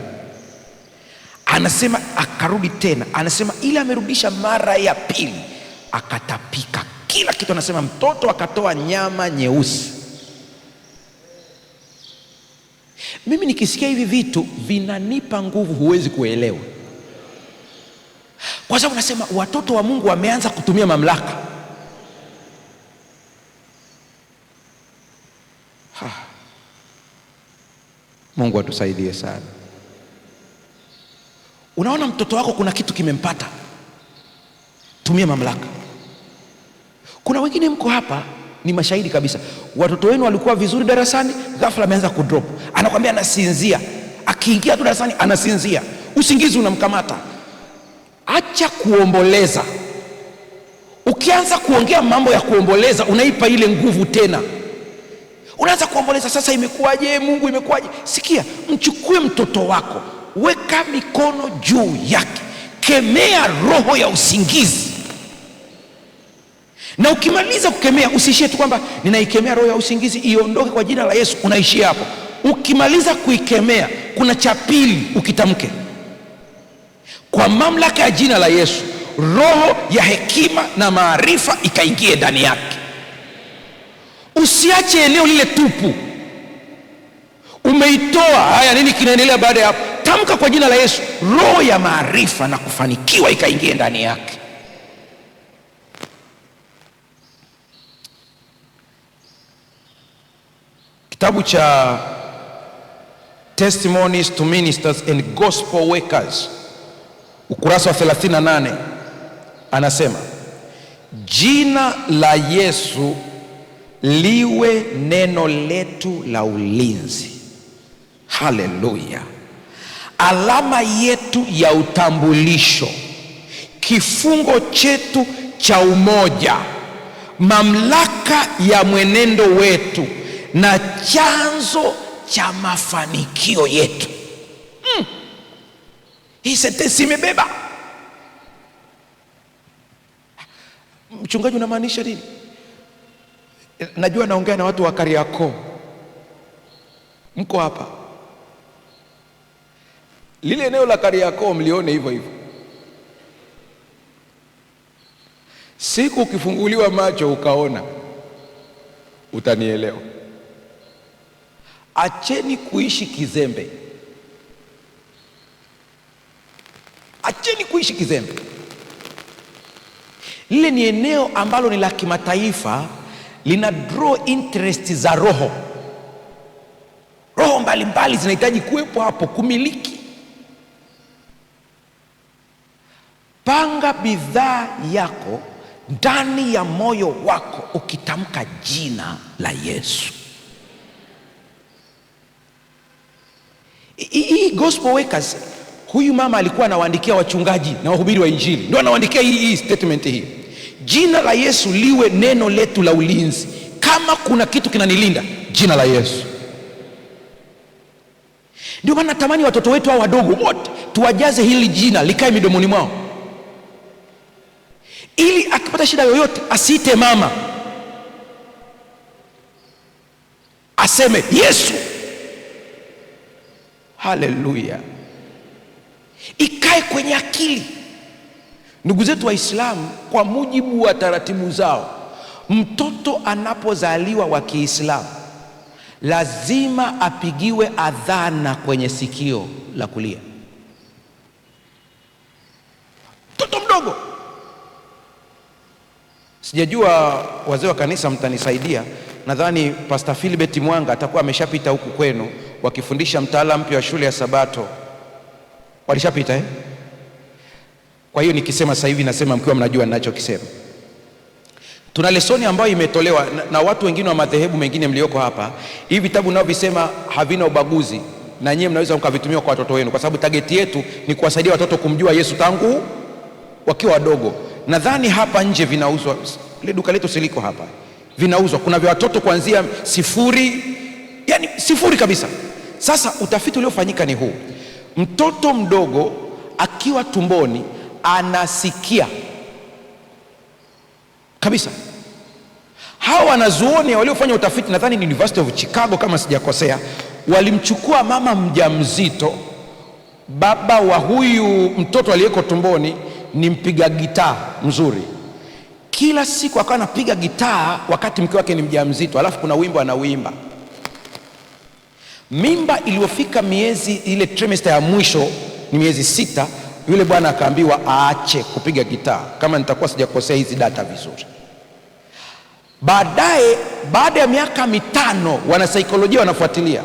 Anasema akarudi tena, anasema ile amerudisha mara ya pili akatapika kila kitu. Anasema mtoto akatoa nyama nyeusi. Mimi nikisikia hivi vitu vinanipa nguvu, huwezi kuelewa. Kwa sababu nasema watoto wa Mungu wameanza kutumia mamlaka. Mungu atusaidie sana. Unaona mtoto wako kuna kitu kimempata, tumia mamlaka. Kuna wengine mko hapa ni mashahidi kabisa, watoto wenu walikuwa vizuri darasani, ghafla ameanza kudrop. Anakuambia anasinzia, akiingia tu darasani anasinzia, usingizi unamkamata. Acha kuomboleza. Ukianza kuongea mambo ya kuomboleza, unaipa ile nguvu tena. Unaanza kuomboleza, sasa imekuwaje Mungu, imekuwaje? Sikia, mchukue mtoto wako, weka mikono juu yake, kemea roho ya usingizi. Na ukimaliza kukemea, usiishie tu kwamba ninaikemea roho ya usingizi iondoke kwa jina la Yesu, unaishia hapo. Ukimaliza kuikemea, kuna cha pili ukitamke, kwa mamlaka ya jina la Yesu, roho ya hekima na maarifa ikaingie ndani yake. Usiache eneo lile tupu. Umeitoa, haya nini kinaendelea baada ya hapo? Tamka kwa jina la Yesu, roho ya maarifa na kufanikiwa ikaingie ndani yake. Kitabu cha Testimonies to Ministers and Gospel Workers, ukurasa wa 38, anasema jina la Yesu liwe neno letu la ulinzi. Haleluya! Alama yetu ya utambulisho, kifungo chetu cha umoja, mamlaka ya mwenendo wetu na chanzo cha mafanikio yetu. Hii sentensi imebeba. Mchungaji, unamaanisha nini? Najua naongea na watu wa Kariakoo, mko hapa. Lile eneo la Kariakoo mlione hivyo hivyo. Siku ukifunguliwa macho ukaona, utanielewa. Acheni kuishi kizembe. Acheni kuishi kizembe. Lile ni eneo ambalo ni la kimataifa, lina draw interest za roho. Roho mbalimbali zinahitaji kuwepo hapo kumiliki. Panga bidhaa yako ndani ya moyo wako ukitamka jina la Yesu. Hii gospel workers, huyu mama alikuwa anawaandikia wachungaji na wahubiri wa Injili, ndio anawaandikia hii statement hii. Jina la Yesu liwe neno letu la ulinzi. Kama kuna kitu kinanilinda, jina la Yesu. Ndio maana natamani watoto wetu hao wadogo wote tuwajaze hili jina likae midomoni mwao, ili akipata shida yoyote asiite mama, aseme Yesu. Haleluya! Ikae kwenye akili. Ndugu zetu Waislamu, kwa mujibu wa taratibu zao, mtoto anapozaliwa wa Kiislamu lazima apigiwe adhana kwenye sikio la kulia. Mtoto mdogo. Sijajua wazee wa kanisa mtanisaidia, nadhani Pastor Philbert Mwanga atakuwa ameshapita huku kwenu wakifundisha mtaala mpya wa shule ya Sabato. Walishapita Kwa hiyo nikisema sasa hivi nasema mkiwa mnajua ninachokisema. Tuna lesoni ambayo imetolewa na watu wengine wa madhehebu mengine mlioko hapa. Hivi vitabu nao visema havina ubaguzi, na nyinyi mnaweza mkavitumia kwa watoto wenu, kwa sababu target yetu ni kuwasaidia watoto kumjua Yesu tangu wakiwa wadogo. Nadhani hapa nje vinauzwa, ile duka letu siliko hapa, vinauzwa. Kuna vya watoto kuanzia 0, yani 0 kabisa. Sasa utafiti uliofanyika ni huu: mtoto mdogo akiwa tumboni anasikia kabisa. Hawa wanazuoni waliofanya utafiti, nadhani ni University of Chicago kama sijakosea, walimchukua mama mjamzito. Baba wa huyu mtoto aliyeko tumboni ni mpiga gitaa mzuri. Kila siku akawa anapiga gitaa wakati mke wake ni mjamzito, alafu kuna wimbo anauimba. Mimba iliyofika miezi, ile trimester ya mwisho ni miezi 6, yule bwana akaambiwa aache kupiga gitaa, kama nitakuwa sijakosea hizi data vizuri. Baadaye, baada ya miaka 5, wanasaikolojia wanafuatilia,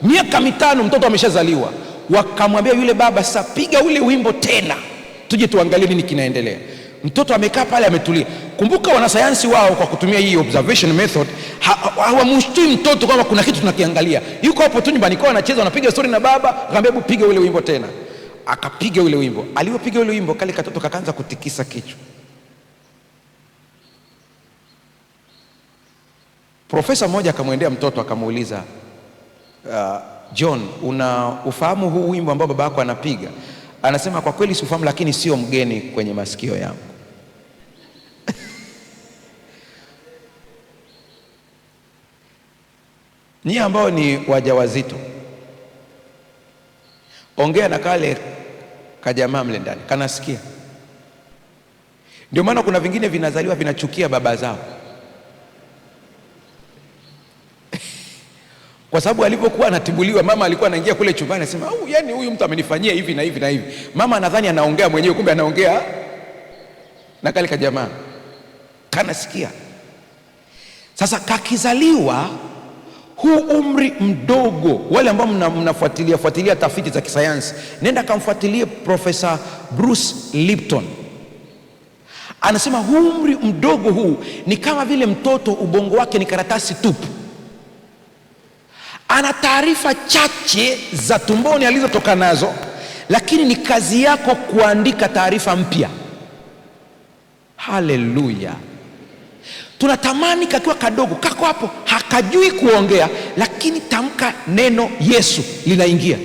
miaka 5 mtoto ameshazaliwa, wakamwambia yule baba, sasa piga ule wimbo tena, tuje tuangalie nini kinaendelea. Mtoto amekaa pale ametulia. Kumbuka wanasayansi wao kwa kutumia hii observation method hawamshtui mtoto kwamba kuna kitu tunakiangalia. Yuko hapo tu nyumbani kwao anacheza, anapiga story na baba, akamwambia hebu piga ule wimbo tena. Akapiga ule wimbo. Alipopiga ule wimbo, kale katoto kakaanza kutikisa kichwa. Profesa mmoja akamwendea mtoto akamuuliza, John, ufahamu huu wimbo ambao baba yako anapiga? Anasema, kwa kweli siufahamu, lakini sio mgeni kwenye masikio yangu. Nyie ambao ni wajawazito, ongea na kale kajamaa mle ndani, kanasikia. Ndio maana kuna vingine vinazaliwa vinachukia baba zao. Kwa sababu alipokuwa anatibuliwa, mama alikuwa anaingia kule chumbani anasema, yani huyu mtu amenifanyia hivi na hivi na hivi. Mama anadhani anaongea mwenyewe, kumbe anaongea na kale kajamaa, kanasikia. Sasa kakizaliwa huu umri mdogo, wale ambao mnafuatilia tafiti za kisayansi, nenda kamfuatilie Profesa Bruce Lipton. Anasema umri mdogo huu ni kama vile mtoto, ubongo wake ni karatasi tupu. Ana taarifa chache za tumboni alizotoka nazo, lakini ni kazi yako kuandika taarifa mpya. Haleluya! Tunatamani kakiwa kadogo, kako hapo hakajui kuongea, lakini tamka neno Yesu linaingia.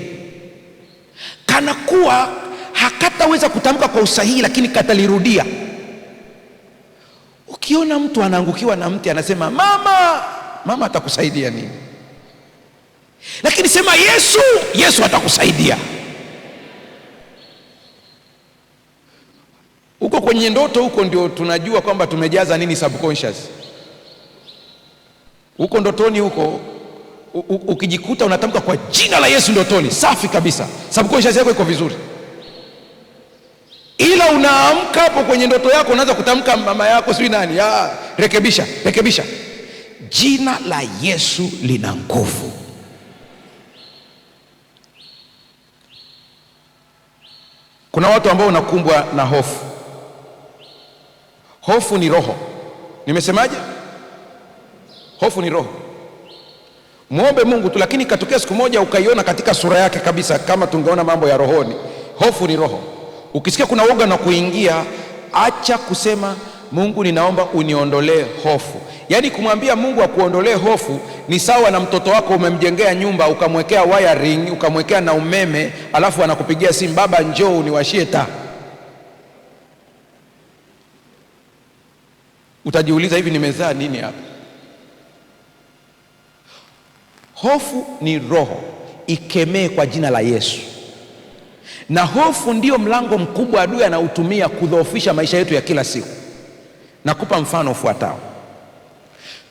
Kanakuwa hakataweza kutamka kwa usahihi, lakini katalirudia. Ukiona mtu anaangukiwa na mti anasema mama, mama atakusaidia nini? Lakini sema Yesu, Yesu atakusaidia. Huko kwenye ndoto, huko ndio tunajua kwamba tumejaza nini subconscious. Huko ndotoni huko, ukijikuta unatamka kwa jina la Yesu ndotoni, safi kabisa, subconscious yako iko vizuri. Ila unaamka hapo kwenye ndoto yako unaanza kutamka mama yako sio nani, rekebisha. Jina la Yesu lina nguvu. Kuna watu ambao wanakumbwa na hofu. Hofu ni roho. Nimesemaje? Hofu ni roho. Muombe Mungu tu, lakini katokea siku moja ukaiona katika sura yake kabisa, kama tungeona mambo ya rohoni. Hofu ni roho. Ukisikia kuna woga na kuingia, acha kusema Mungu ninaomba uniondolee hofu. Yaani kumwambia Mungu akuondolee hofu ni sawa na mtoto wako umemjengea nyumba, ukamwekea wiring, ukamwekea na umeme, alafu anakupigia simu, baba njoo uniwashie taa. Utajiuliza, hivi nimezaa nini hapa? Hofu ni roho, ikemee kwa jina la Yesu. Na hofu ndio mlango mkubwa adui anautumia kudhoofisha maisha yetu ya kila siku. Nakupa mfano ufuatao.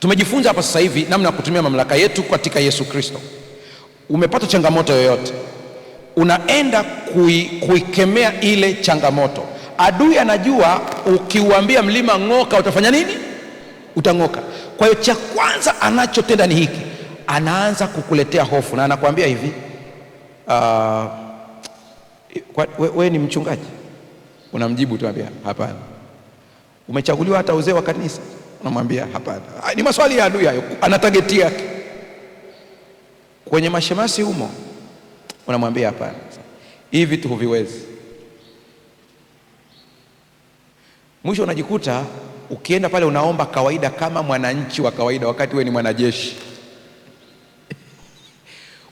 Tumejifunza hapa sasa hivi namna ya kutumia mamlaka yetu katika Yesu Kristo. Umepata changamoto yoyote, unaenda kuikemea ile changamoto. Adui anajua ukiuambia mlima ng'oka, utafanya nini? Utang'oka. Kwa hiyo cha kwanza anachotenda ni hiki, anaanza kukuletea hofu, na anakuambia hivi, wewe ni mchungaji? Unamjibu tu, anambia hapana. Umechaguliwa hata uzee wa kanisa? Unamwambia hapana. Ni maswali ya adui hayo, ana target yake. Kwenye mashemasi humo unamwambia hapana, hivi vitu huviwezi. Mwisho unajikuta ukienda pale unaomba kawaida kama mwananchi wa kawaida, wakati wewe ni mwanajeshi.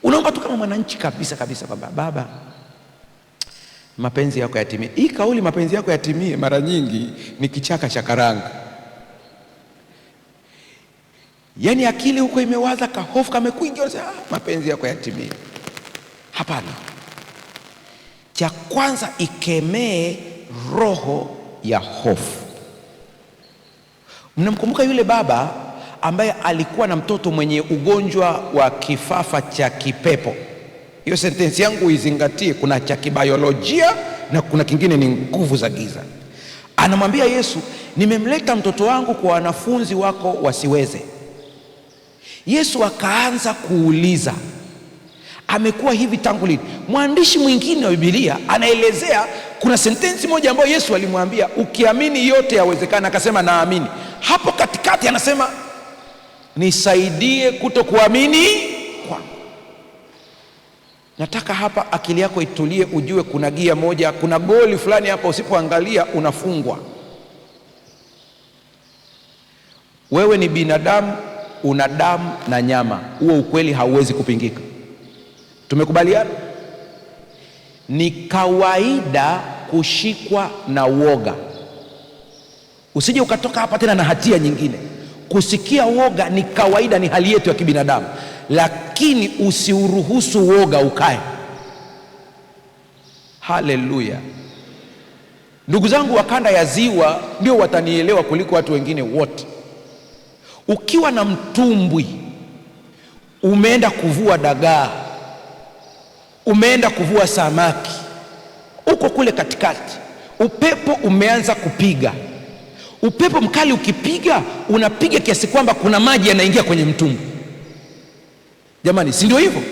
Unaomba tu kama mwananchi kabisa kabisa, baba mapenzi yako yatimie. Hii kauli mapenzi yako yatimie mara nyingi ni kichaka cha karanga. Yaani akili huko imewaza, kahofu kamekuingia, mapenzi yako yatimie. Hapana. Cha kwanza, ikemee roho ya hofu. Mnamkumbuka yule baba ambaye alikuwa na mtoto mwenye ugonjwa wa kifafa cha kipepo? Hiyo sentensi yangu izingatie, kuna cha kibiolojia na kuna kingine ni nguvu za giza. Anamwambia Yesu, nimemleta mtoto wangu kwa wanafunzi wako wasiweze. Yesu akaanza kuuliza, amekuwa hivi tangu lini? Mwandishi mwingine wa Biblia anaelezea kuna sentensi moja ambayo Yesu alimwambia, ukiamini yote yawezekana. Akasema naamini. Hapo katikati anasema, nisaidie kutokuamini kwangu. Nataka hapa akili yako itulie, ujue kuna gia moja, kuna goli fulani hapa, usipoangalia unafungwa. Wewe ni binadamu, una damu na nyama, huo ukweli hauwezi kupingika. Tumekubaliana? Ni kawaida kushikwa na woga. Usije ukatoka hapa tena na hatia nyingine. Kusikia woga ni kawaida, ni hali yetu ya kibinadamu, lakini usiuruhusu woga ukae. Haleluya. Ndugu zangu wa kanda ya Ziwa ndio watanielewa kuliko watu wengine wote. Ukiwa na mtumbwi, umeenda kuvua dagaa, umeenda kuvua samaki, uko kule katikati, upepo umeanza kupiga. Upepo mkali ukipiga, unapiga kiasi kwamba kuna maji yanaingia kwenye mtumbwi. Jamani, si ndio hivyo?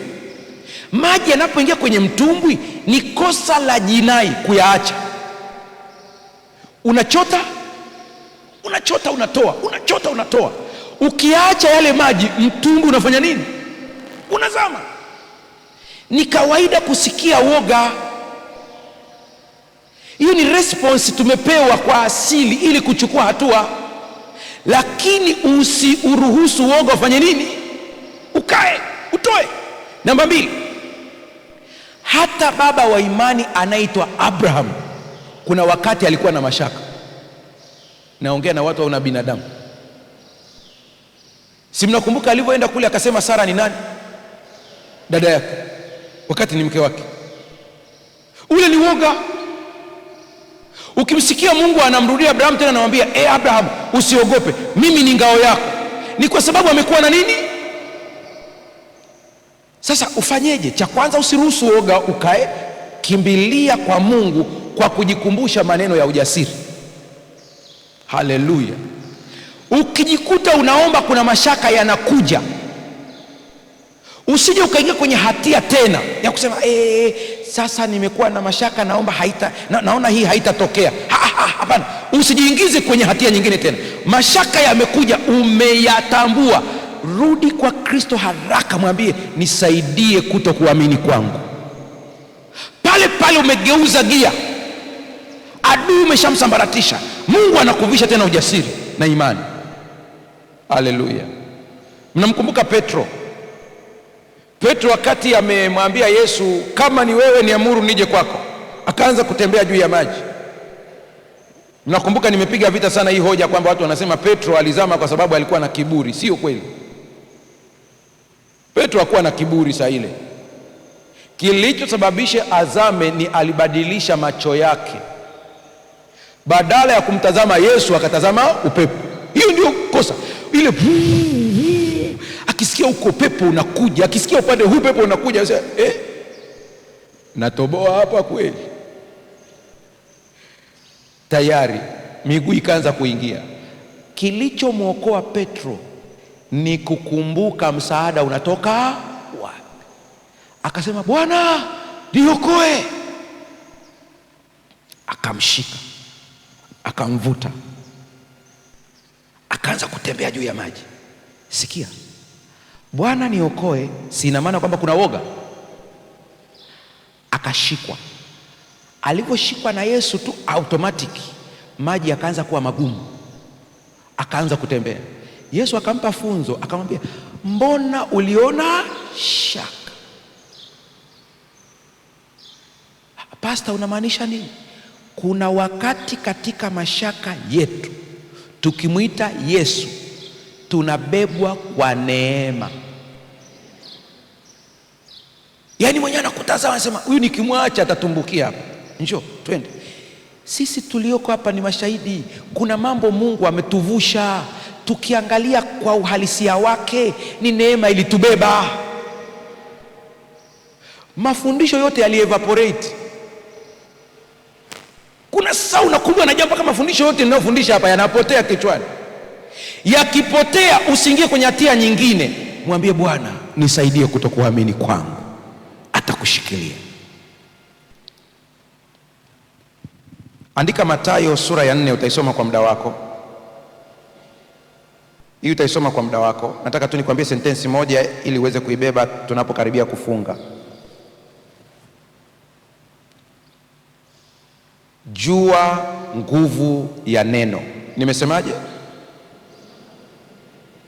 Maji yanapoingia kwenye mtumbwi ni kosa la jinai kuyaacha. Unachota, unachota unatoa, unachota unatoa. Ukiacha yale maji, mtumbu unafanya nini? Unazama. Ni kawaida kusikia woga. Hiyo ni response tumepewa kwa asili ili kuchukua hatua, lakini usiuruhusu woga ufanye nini? Ukae, utoe. Namba 2, hata baba wa imani anaitwa Abraham, kuna wakati alikuwa na mashaka. Naongea na watu wa binadamu. Si mnakumbuka alivyoenda kule akasema Sara ni nani? Dada yake, wakati ni mke wake. Ule ni woga. Ukimsikia Mungu anamrudia Abraham tena anamwambia Abraham, usiogope, mimi ni ngao yako, ni kwa sababu amekuwa na nini? Sasa ufanyeje? Cha kwanza, usiruhusu woga ukae, kimbilia kwa Mungu kwa kujikumbusha maneno ya ujasiri. Haleluya. Ukijikuta unaomba kuna mashaka yanakuja, usije ukaingia kwenye hatia tena ya kusema sasa nimekuwa na mashaka, naomba naona hii haitatokea. Hapana, usijiingize kwenye hatia nyingine tena. Mashaka yamekuja, umeyatambua, rudi kwa Kristo haraka, mwambie nisaidie kutokuamini kwangu. Pale pale umegeuza gia, adui umeshamsambaratisha, Mungu anakuvisha tena ujasiri na imani. Haleluya. Mnamkumbuka Petro? Petro wakati amemwambia Yesu, kama ni wewe niamuru nije kwako, akaanza kutembea juu ya maji. Mnakumbuka nimepiga vita sana hii hoja kwamba watu wanasema Petro alizama kwa sababu alikuwa na kiburi. Sio kweli. Petro hakuwa na kiburi saa ile. Kilichosababisha azame ni alibadilisha macho yake. Badala ya kumtazama Yesu akatazama upepo. Hiyo ndio kosa. Ile akisikia uko pepo unakuja, akisikia upande huu pepo unakuja, sasa natoboa hapa kweli. Tayari miguu ikaanza kuingia. Kilichomwokoa Petro ni kukumbuka msaada unatoka wapi. Akasema, Bwana niokoe. Akamshika, akamvuta, akaanza kutembea juu ya maji. Sikia, Bwana niokoe, si ina maana kwamba kuna woga. Akashikwa. Alivyoshikwa na Yesu tu, automatic maji akaanza kuwa magumu, akaanza kutembea. Yesu akampa funzo, akamwambia, mbona uliona shaka? Pastor, unamaanisha nini? Kuna wakati katika mashaka yetu tukimwita Yesu tunabebwa kwa neema. Yaani mwenyewe anakutazama anasema, huyu nikimwacha atatumbukia hapa. Njoo twende. Sisi tulioko hapa ni mashahidi. Kuna mambo Mungu ametuvusha, tukiangalia kwa uhalisia wake ni neema ilitubeba. Mafundisho yote yalievaporate. Kuna sasa unakumbwa na jambo kama mafundisho yote ninayofundisha hapa yanapotea kichwani. Yakipotea usiingie kwenye hatia nyingine. Mwambie Bwana nisaidie kutokuamini kwangu. Atakushikilia. Andika Mathayo sura ya 4, utaisoma kwa muda wako. Hii utaisoma kwa muda wako. Nataka tu nikwambie sentensi moja ili uweze kuibeba tunapokaribia kufunga. Jua nguvu ya neno. Nimesemaje?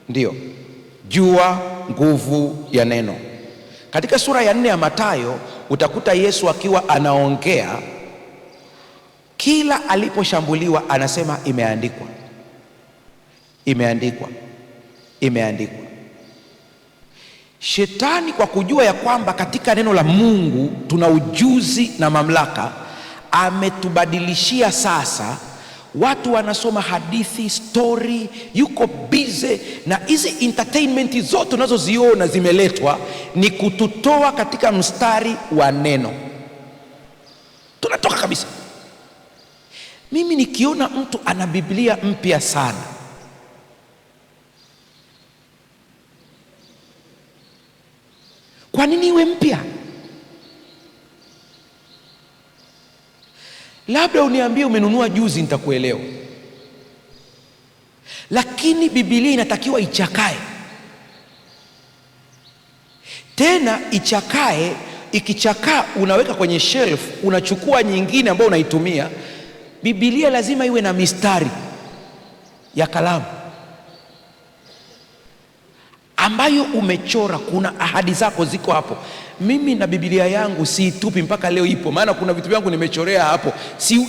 Ndio. Jua nguvu ya neno. Katika sura ya 4 ya Mathayo utakuta Yesu akiwa anaongea, kila aliposhambuliwa anasema imeandikwa. Imeandikwa. Imeandikwa. Shetani kwa kujua ya kwamba katika neno la Mungu tuna ujuzi na mamlaka, ametubadilishia sasa. Watu wanasoma hadithi, story, yuko busy na hizi entertainment zote unazoziona zimeletwa ni kututoa katika mstari wa neno. Tunatoka kabisa. Mimi nikiona mtu ana Biblia mpya sana, kwa nini iwe mpya? Labda uniambie umenunua juzi, nitakuelewa. lakini Biblia inatakiwa ichakae. Tena ichakae, ikichakaa unaweka kwenye shelf, unachukua nyingine ambayo unaitumia. Biblia lazima iwe na mistari ya kalamu ambayo umechora, kuna ahadi zako ziko hapo. Mimi na Biblia yangu siitupi, mpaka leo ipo, maana kuna vitu vyangu nimechorea hapo,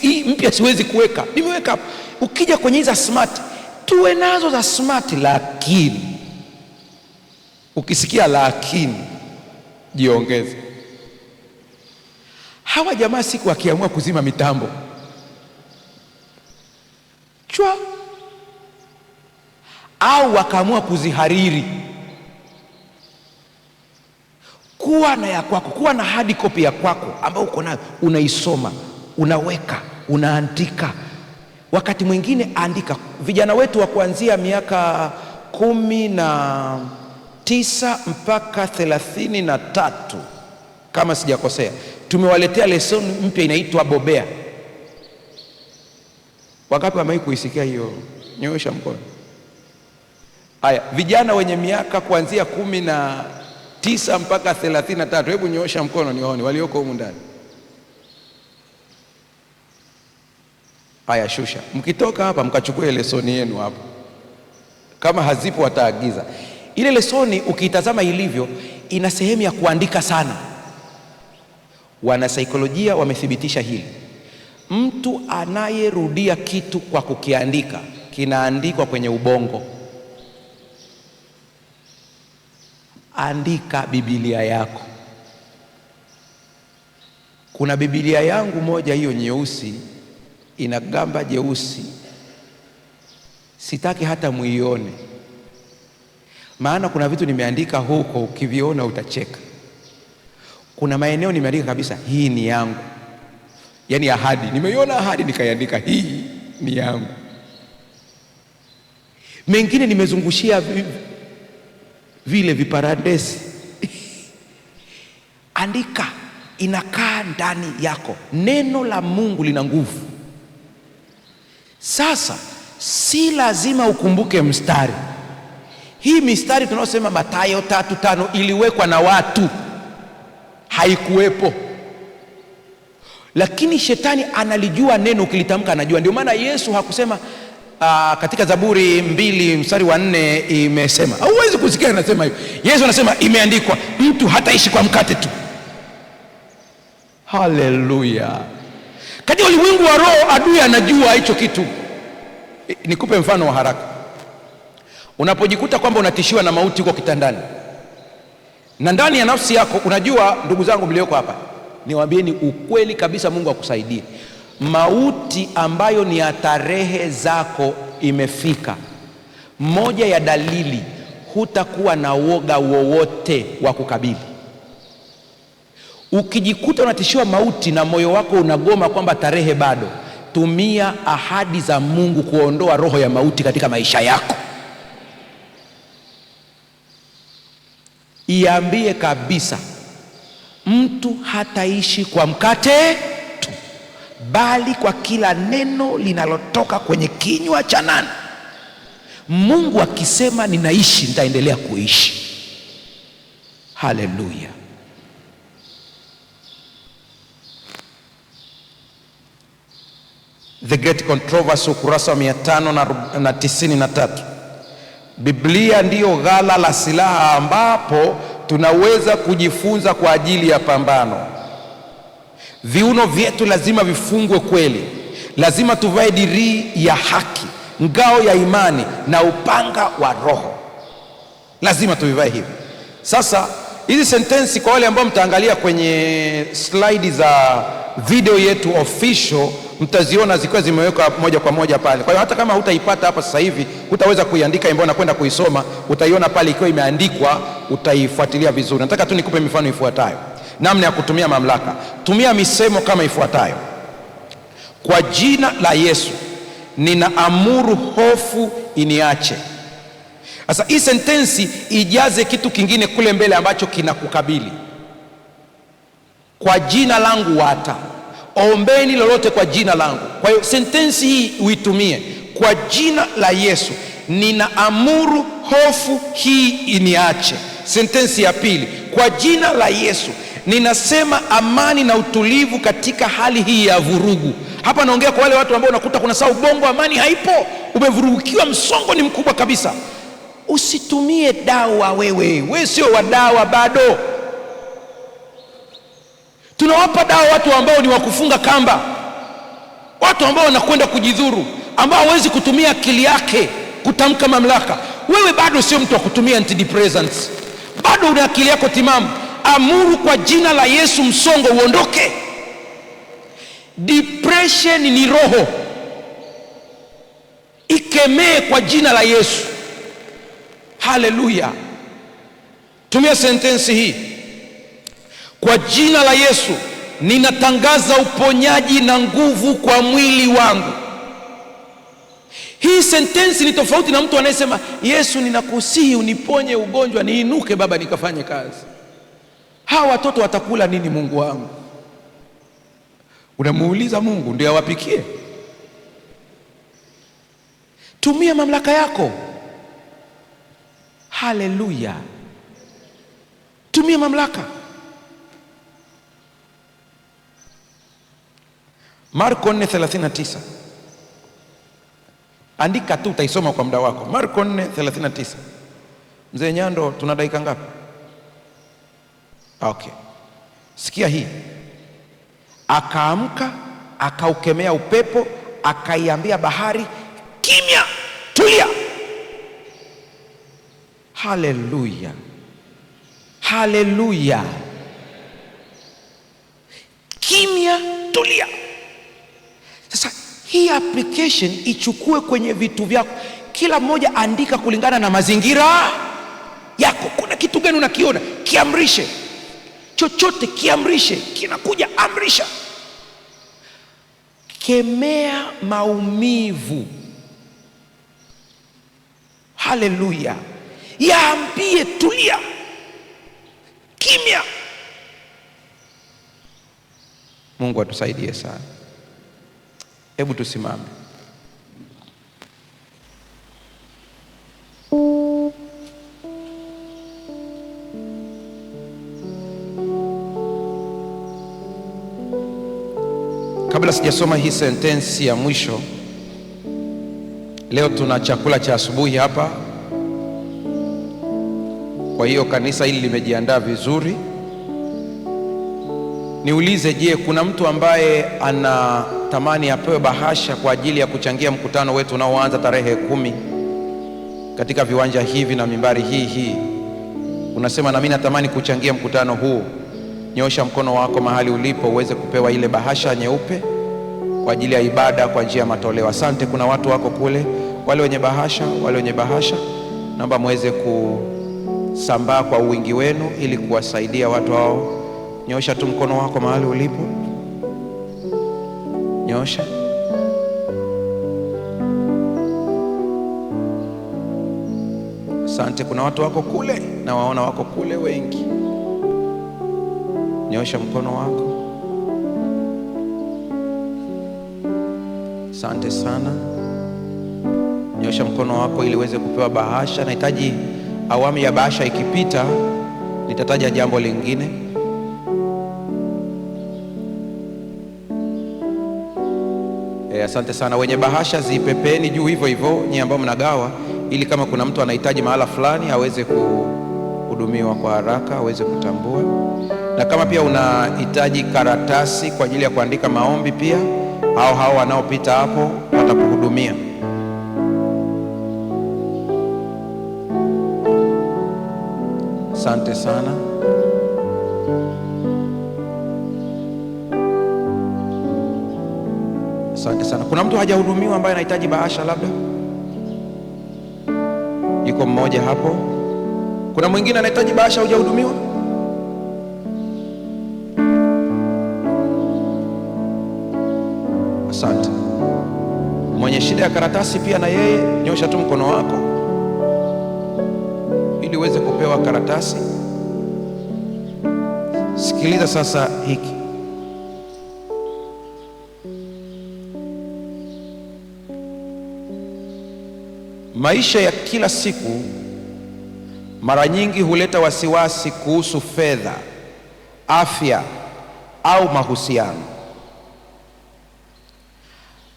hii mpya siwezi kuweka, nimeweka hapo. Ukija kwenye hizo smart, tuwe nazo za smart, lakini ukisikia lakini jiongeze. Hawa jamaa siku wakiamua kuzima mitambo chwa, au wakaamua kuzihariri, kuwa na ya kwako, kuwa na hard copy ya kwako ambayo uko nayo, unaisoma, unaweka, unaandika. Wakati mwingine andika. Vijana wetu wa kuanzia miaka 19 mpaka 33 kama sijakosea, tumewaletea lesson mpya inaitwa Bobea. Wangapi wamewahi kuisikia hiyo? Nyoosha mkono. Haya, vijana wenye miaka kuanzia 19 mpaka 33, hebu nyoosha mkono nione walioko humu ndani. Haya, shusha. Mkitoka hapa mkachukue lesoni yenu hapo, kama hazipo wataagiza. Ile lesoni ukiitazama ilivyo, ina sehemu ya kuandika sana. Wanasaikolojia wamethibitisha hili. Mtu anayerudia kitu kwa kukiandika, kinaandikwa kwenye ubongo. Andika Biblia yako. Kuna Biblia yangu moja hiyo nyeusi, ina gamba jeusi, sitaki hata muione, maana kuna vitu nimeandika huko, ukiviona utacheka. Kuna maeneo nimeandika kabisa, hii ni yangu, yaani ahadi, nimeiona ahadi nikaiandika, hii ni yangu. Mengine nimezungushia vile viparandesi. Andika, inakaa ndani yako. Neno la Mungu lina nguvu. Sasa si lazima ukumbuke mstari. Hii mistari tunaosema Mathayo 3:5 iliwekwa na watu, haikuwepo. Lakini shetani analijua neno, ukilitamka anajua. Ndio maana Yesu hakusema katika Zaburi 2 mstari wa 4 imesema. Hauwezi kusikia anasema hivyo. Yesu anasema imeandikwa, mtu hataishi kwa mkate tu. Haleluya. Katika ulimwengu wa roho adui anajua hicho kitu. Nikupe mfano wa haraka. Unapojikuta kwamba unatishiwa na mauti huko kitandani, na ndani ya nafsi yako unajua, ndugu zangu mlioko hapa, niwaambieni ukweli kabisa, Mungu akusaidie. Mauti ambayo ni ya tarehe zako imefika. Moja ya dalili, hutakuwa na woga wowote wa kukabili. Ukijikuta unatishiwa mauti na moyo wako unagoma kwamba tarehe bado, tumia ahadi za Mungu kuondoa roho ya mauti katika maisha yako. Iambie kabisa, mtu hataishi kwa mkate tu, bali kwa kila neno linalotoka kwenye kinywa cha nani? Mungu akisema ninaishi, nitaendelea kuishi. Haleluya. The Great Controversy, ukurasa wa 593. Biblia ndiyo ghala la silaha ambapo tunaweza kujifunza kwa ajili ya pambano. Viuno vyetu lazima vifungwe kweli. Lazima tuvae dirii ya haki, ngao ya imani na upanga wa Roho. Lazima tuvivae hivi. Sasa hizi sentensi, kwa wale ambao mtaangalia kwenye slide za video yetu official, mtaziona zikiwa zimewekwa moja kwa moja pale. Kwa hiyo hata kama hutaipata hapa sasa hivi, hutaweza kuiandika ambayo nakwenda kuisoma, utaiona pale ikiwa imeandikwa, utaifuatilia vizuri. Nataka tu nikupe mifano ifuatayo. Namna ya kutumia mamlaka. Tumia misemo kama ifuatayo: kwa jina la Yesu ninaamuru hofu iniache. Sasa hii sentensi ijaze kitu kingine kule mbele ambacho kinakukabili. Kwa jina langu wata, ombeni lolote kwa jina langu. Kwa hiyo sentensi hii uitumie: kwa jina la Yesu ninaamuru hofu hii iniache. Sentensi ya pili, kwa jina la Yesu ninasema amani na utulivu katika hali hii ya vurugu. Hapa naongea kwa wale watu ambao unakuta kuna saa ubongo, amani haipo, umevurugikiwa, msongo ni mkubwa kabisa. Usitumie dawa wewe sio wa dawa bado. Tunawapa dawa watu ambao ni wakufunga kamba, watu ambao wanakwenda kujidhuru, ambao hawezi kutumia akili yake kutamka mamlaka. Wewe bado sio mtu wa kutumia antidepressants, bado una akili yako timamu. Amuru kwa jina la Yesu msongo uondoke. Depression ni roho, ikemee kwa jina la Yesu. Haleluya. Tumia sentensi hii, kwa jina la Yesu ninatangaza uponyaji na nguvu kwa mwili wangu. Hii sentensi ni tofauti na mtu anayesema Yesu ninakusihi uniponye ugonjwa niinuke baba nikafanye kazi. Hawa watoto watakula nini Mungu wangu? Unamuuliza Mungu ndio awapikie? Tumia mamlaka yako. Haleluya. Tumia mamlaka. Marko 4:39. Andika tu, utaisoma kwa muda wako. Marko 4:39. Mzee Nyando, tuna dakika ngapi? Okay. Sikia hii. Akaamka, akaukemea upepo, akaiambia bahari, kimya, tulia. Haleluya. Haleluya. Kimya, tulia. Sasa hii application ichukue kwenye vitu vyako. Kila mmoja andika kulingana na mazingira yako. Kuna kitu gani unakiona? Kiamrishe. Chochote kiamrishe, kinakuja amrisha. Kemea maumivu. Haleluya. Yaambie tulia, kimya. Mungu atusaidie sana. Hebu tusimame. Kabla sijasoma hii sentensi ya mwisho, leo tuna chakula cha asubuhi hapa. Kwa hiyo kanisa hili limejiandaa vizuri. Niulize, je, kuna mtu ambaye anatamani apewe bahasha kwa ajili ya kuchangia mkutano wetu unaoanza tarehe 10 katika viwanja hivi na mimbari hii? Unasema na mimi natamani kuchangia mkutano huu. Nyosha mkono wako mahali ulipo uweze kupewa ile bahasha nyeupe kwa ajili ya ibada, kwa njia ya matoleo. Asante, kuna watu wako kule, wale wenye bahasha, naomba muweze kusambaa kwa wingi wenu ili kuwasaidia watu hao. Nyosha tu mkono wako mahali ulipo, nyosha. Asante, kuna watu wako kule, na waona wako kule wengi. Nyosha mkono wako. Asante sana. Nyosha mkono wako ili uweze kupewa bahasha. Nahitaji awamu ya bahasha ikipita, nitataja jambo lingine. Asante sana. Wenye bahasha zipepeni juu hivyo hivyo, nyinyi ambao mnagawa, ili kama kuna mtu anahitaji mahala fulani aweze kuhudumiwa kwa haraka, aweze kutambua. Na kama pia unahitaji karatasi kwa ajili ya kuandika maombi pia, hao wanaopita hapo watakuhudumia. Asante sana. Asante sana. Kuna mtu hajahudumiwa ambaye anahitaji bahasha labda? Yuko mmoja hapo. Kuna mwingine anahitaji bahasha, hujahudumiwa? Asante. Mwenye shida ya karatasi pia na yeye, nyosha tu mkono wako ili uweze kupewa karatasi. Sikiliza sasa hiki. Maisha ya kila siku mara nyingi huleta wasiwasi kuhusu fedha, afya au mahusiano.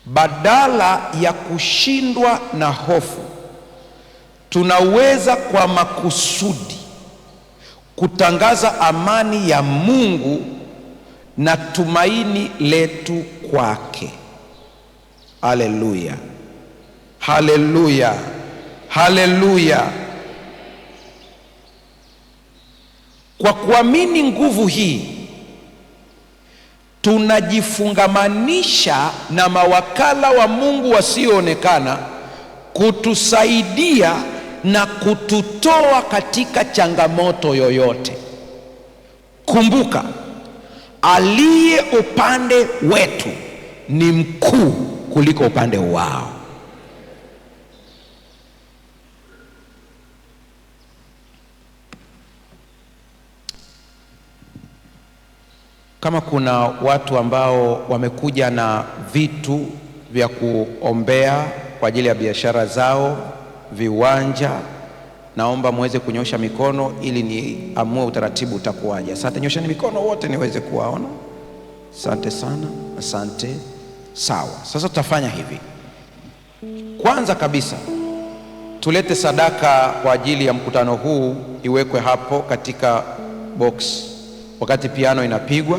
Badala ya kushindwa na hofu, tunaweza kwa makusudi kutangaza amani ya Mungu na tumaini letu kwake. Haleluya, haleluya, haleluya. Kwa kuamini nguvu hii, tunajifungamanisha na mawakala wa Mungu wasioonekana kutusaidia na kututoa katika changamoto yoyote. Kumbuka, aliye upande wetu ni mkuu kuliko upande wao. Kama kuna watu ambao wamekuja na vitu vya kuombea kwa ajili ya biashara zao, viwanja, naomba muweze kunyosha mikono ili niamue utaratibu utakuwaje. Asante, nyosheni mikono wote niweze kuwaona. Asante sana, asante. Sawa, sasa tutafanya hivi. Kwanza kabisa tulete sadaka kwa ajili ya mkutano huu, iwekwe hapo katika box wakati piano inapigwa.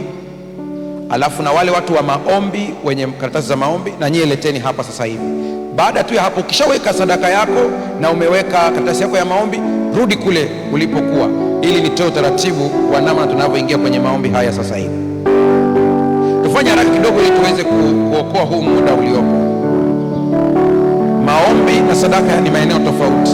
Alafu na wale watu wa maombi wenye karatasi za maombi, na nyie leteni hapa sasa hivi. Baada tu ya hapo, ukishaweka sadaka yako na umeweka karatasi yako ya maombi, rudi kule ulipokuwa, ili nitoe utaratibu wa namna tunavyoingia kwenye maombi haya sasa hivi. Tufanye haraka kidogo ili tuweze kuokoa huu muda uliopo. Maombi na sadaka ni maeneo tofauti.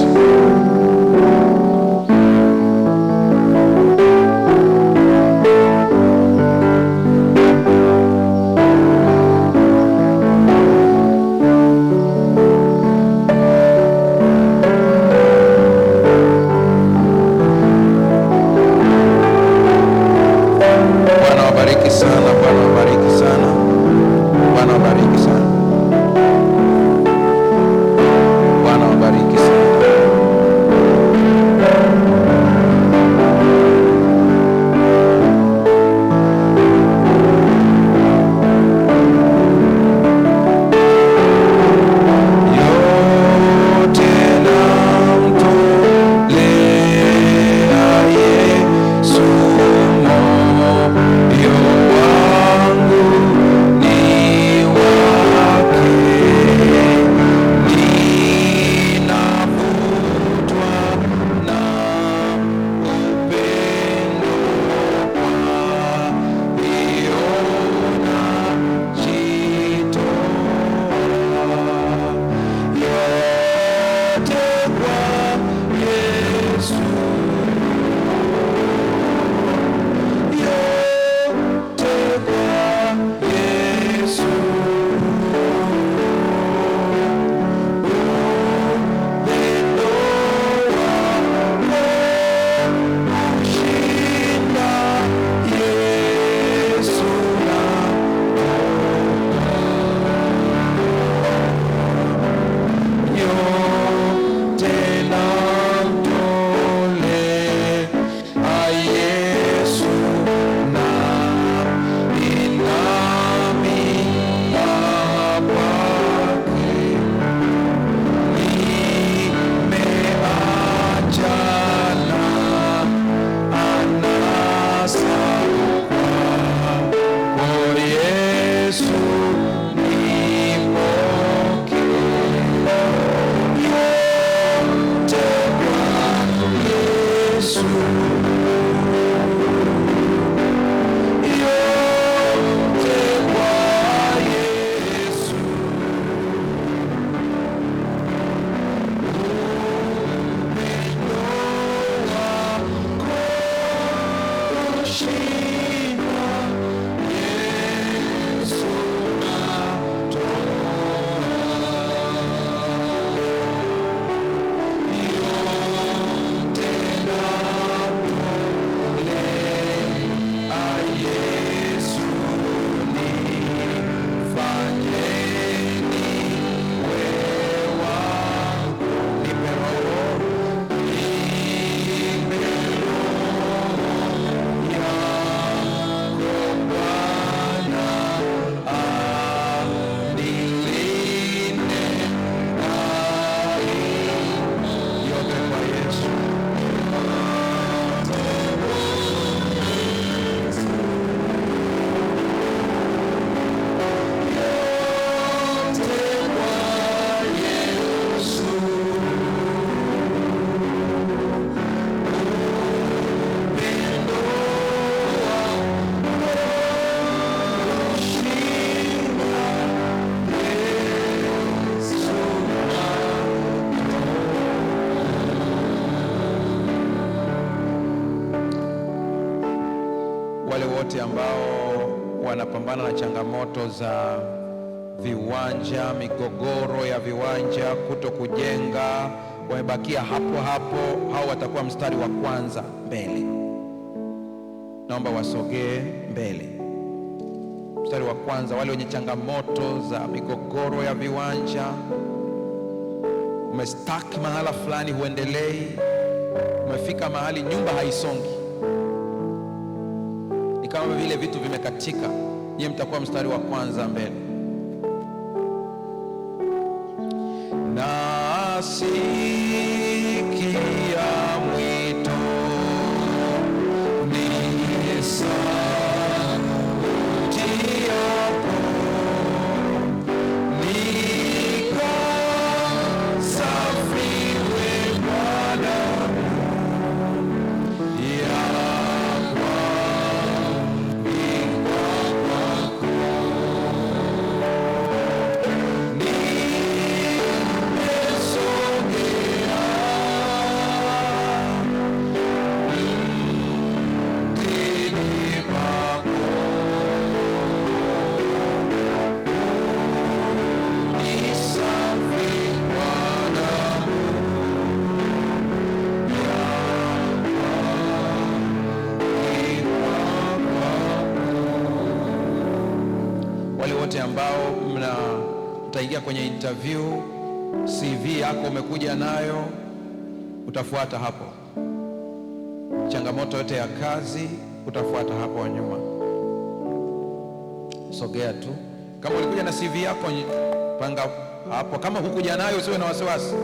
wote ambao wanapambana na changamoto za viwanja, migogoro ya viwanja, kuto kujenga, wamebakia hapo hapo, hao watakuwa mstari wa kwanza mbele. Naomba wasogee mbele. Mstari wa kwanza, wale wenye changamoto za migogoro ya viwanja, umestaki mahala fulani, huendelei, umefika mahali nyumba haisongi, ni kama vile vitu vimekatika, nyie mtakuwa mstari wa kwanza mbele. Nasikia mwito ni sauti yako, nikasafiriwe kwa damu yako, ambao mtaingia kwenye interview, CV yako umekuja nayo, utafuata hapo. Changamoto yote ya kazi utafuata hapo nyuma, sogea tu. Kama ulikuja na CV yako, panga hapo. Kama hukuja nayo, usiwe na wasiwasi,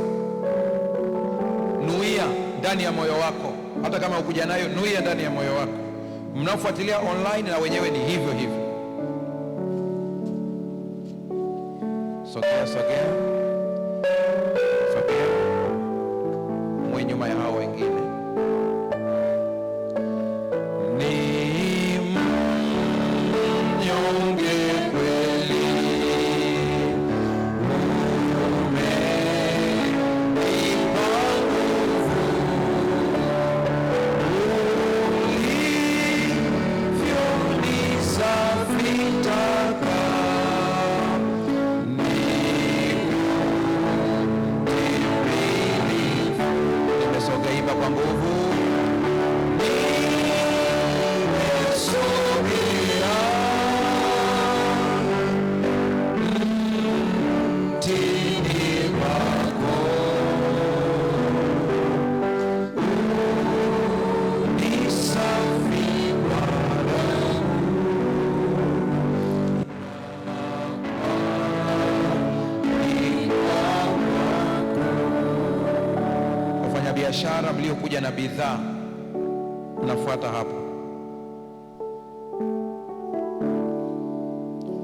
nuia ndani ya moyo wako. Hata kama hukuja nayo, nuia ndani ya moyo wako. Mnaofuatilia online na wenyewe ni hivyo hivyo. Sogea, sogea, sogea, mwe nyuma ya hao wengine. Ni mnyonge kweli, umenipa nguvu, ulivyonisafisha. Imba kwa nguvu, nimesogea mtini wako, unisafi Bwana. Biashara mliokuja na bidhaa, mnafuata hapo.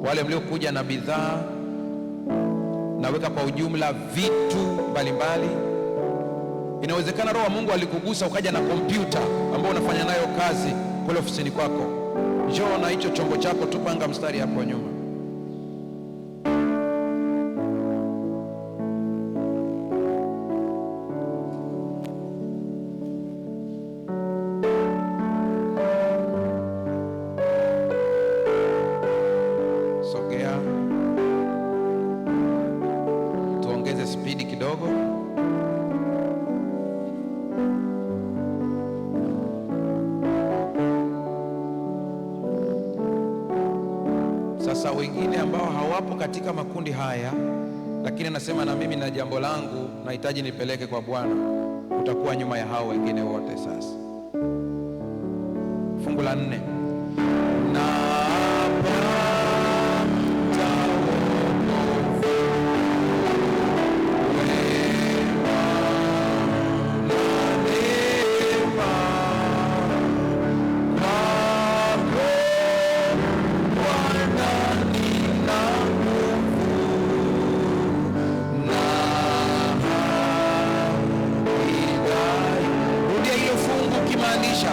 Wale mliokuja na bidhaa, naweka kwa ujumla vitu mbalimbali. Inawezekana Roho wa Mungu alikugusa ukaja na kompyuta ambayo unafanya nayo kazi kule ofisini kwako. Njoo na hicho chombo chako, tupanga mstari hapo nyuma. Tuongeze spidi kidogo. Sasa wengine ambao hawapo katika makundi haya, lakini anasema na mimi na jambo langu nahitaji nipeleke kwa Bwana, utakuwa nyuma ya hao wengine wote. Sasa fungu la 4, rudia hilo fungu kimaanisha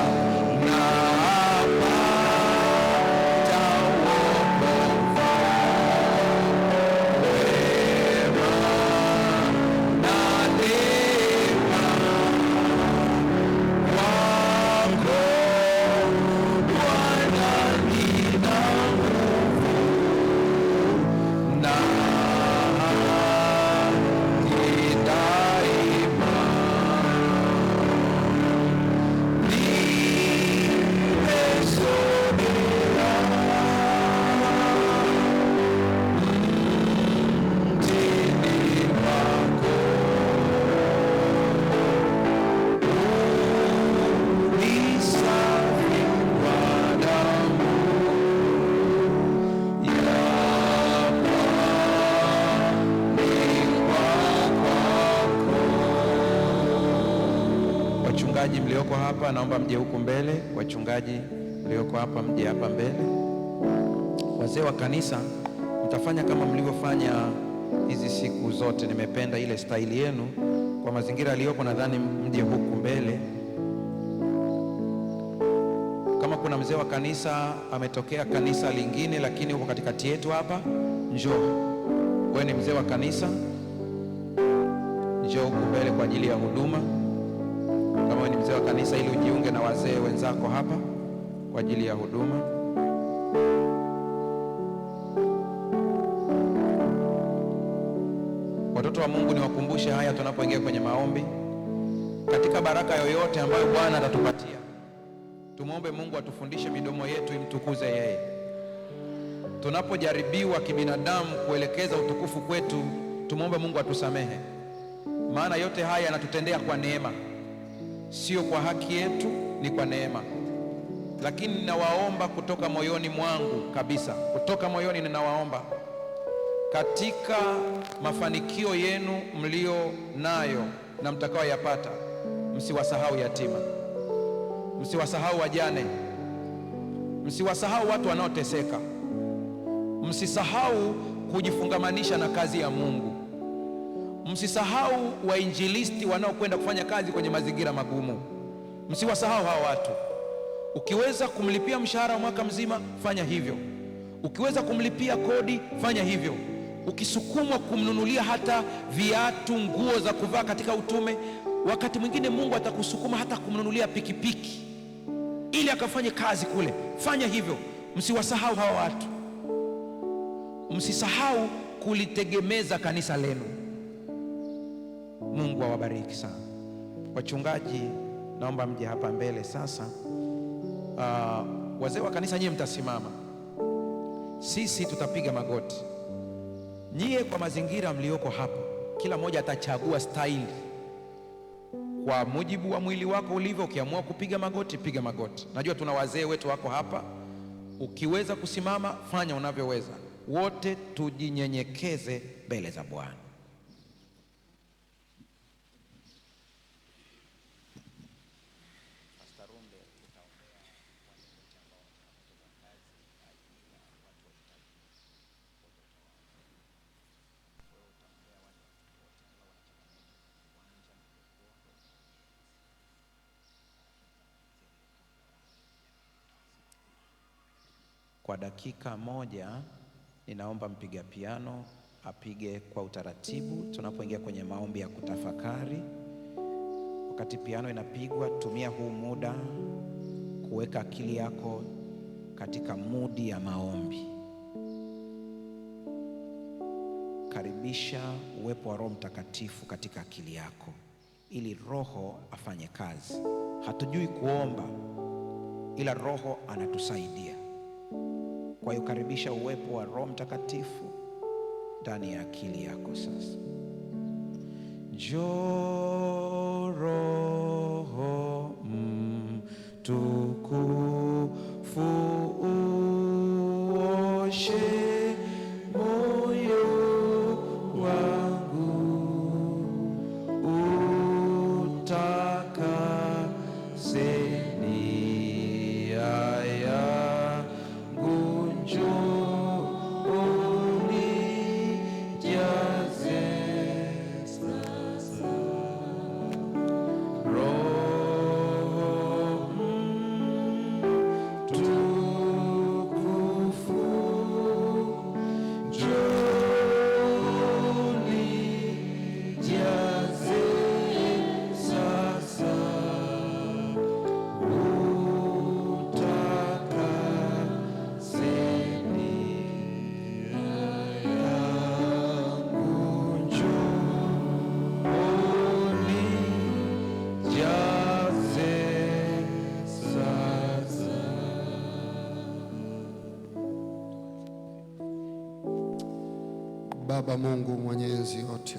na Wachungaji mlioko hapa naomba mje huku mbele. Wachungaji mlioko hapa mje hapa mbele. Wazee wa kanisa mtafanya kama mlivyofanya hizi siku zote. Nimependa ile staili yenu kwa mazingira yaliyopo, nadhani mje huku mbele. Kama kuna mzee wa kanisa ametokea kanisa lingine lakini uko katikati yetu hapa, njoo. Wewe ni mzee wa kanisa, njoo huku mbele kwa ajili ya huduma. Kama wewe ni mzee wa kanisa, ili ujiunge na wazee wenzako hapa kwa ajili ya huduma. Watoto wa Mungu, niwakumbushe haya tunapoingia kwenye maombi. Katika baraka yoyote ambayo Bwana atatupatia, tumwombe Mungu atufundishe midomo yetu imtukuze yeye. Tunapojaribiwa kibinadamu kuelekeza utukufu kwetu, tumwombe Mungu atusamehe, maana yote haya yanatutendea kwa neema, sio kwa haki yetu, ni kwa neema. Lakini ninawaomba kutoka moyoni mwangu kabisa, kutoka moyoni ninawaomba, katika mafanikio yenu mlio nayo na mtakaoyapata, msiwasahau yatima, msiwasahau wajane, msiwasahau watu wanaoteseka, msisahau kujifungamanisha na kazi ya Mungu, msisahau wainjilisti wanaokwenda kufanya kazi kwenye mazingira magumu, msiwasahau hao watu. Ukiweza kumlipia mshahara wa mwaka mzima, fanya hivyo. Ukiweza kumlipia kodi, fanya hivyo. Ukisukumwa kumnunulia hata viatu, nguo za kuvaa katika utume, wakati mwingine Mungu atakusukuma hata kumnunulia pikipiki ili akafanye kazi kule, fanya hivyo. Msiwasahau hawa watu, msisahau kulitegemeza kanisa lenu. Mungu awabariki sana. Wachungaji naomba mje hapa mbele sasa. Wazee wa kanisa, nyie mtasimama, sisi tutapiga magoti. Nyie kwa mazingira mlioko hapo, kila mmoja atachagua staili kwa mujibu wa mwili wako ulivyo. Ukiamua kupiga magoti, piga magoti. Najua tuna wazee wetu wako hapa, ukiweza kusimama fanya unavyoweza. Wote tujinyenyekeze mbele za Bwana. Kwa dakika moja ninaomba mpiga piano apige kwa utaratibu tunapoingia kwenye maombi ya kutafakari. Wakati piano inapigwa, tumia huu muda kuweka akili yako katika mudi ya maombi. Karibisha uwepo wa Roho Mtakatifu katika akili yako ili Roho afanye kazi. Hatujui kuomba, ila Roho anatusaidia. Kwa hiyo karibisha uwepo wa Roho Mtakatifu ndani ya akili yako sasa. Njoo Roho Mtukufu, uoshe moyo wangu, utakase nia yangu, njoo unijaze sasa. Roho Mtukufu, njoo unijaze sasa, utakase nia yangu, njoo unijaze sasa. Baba Mungu mwenyezi yote,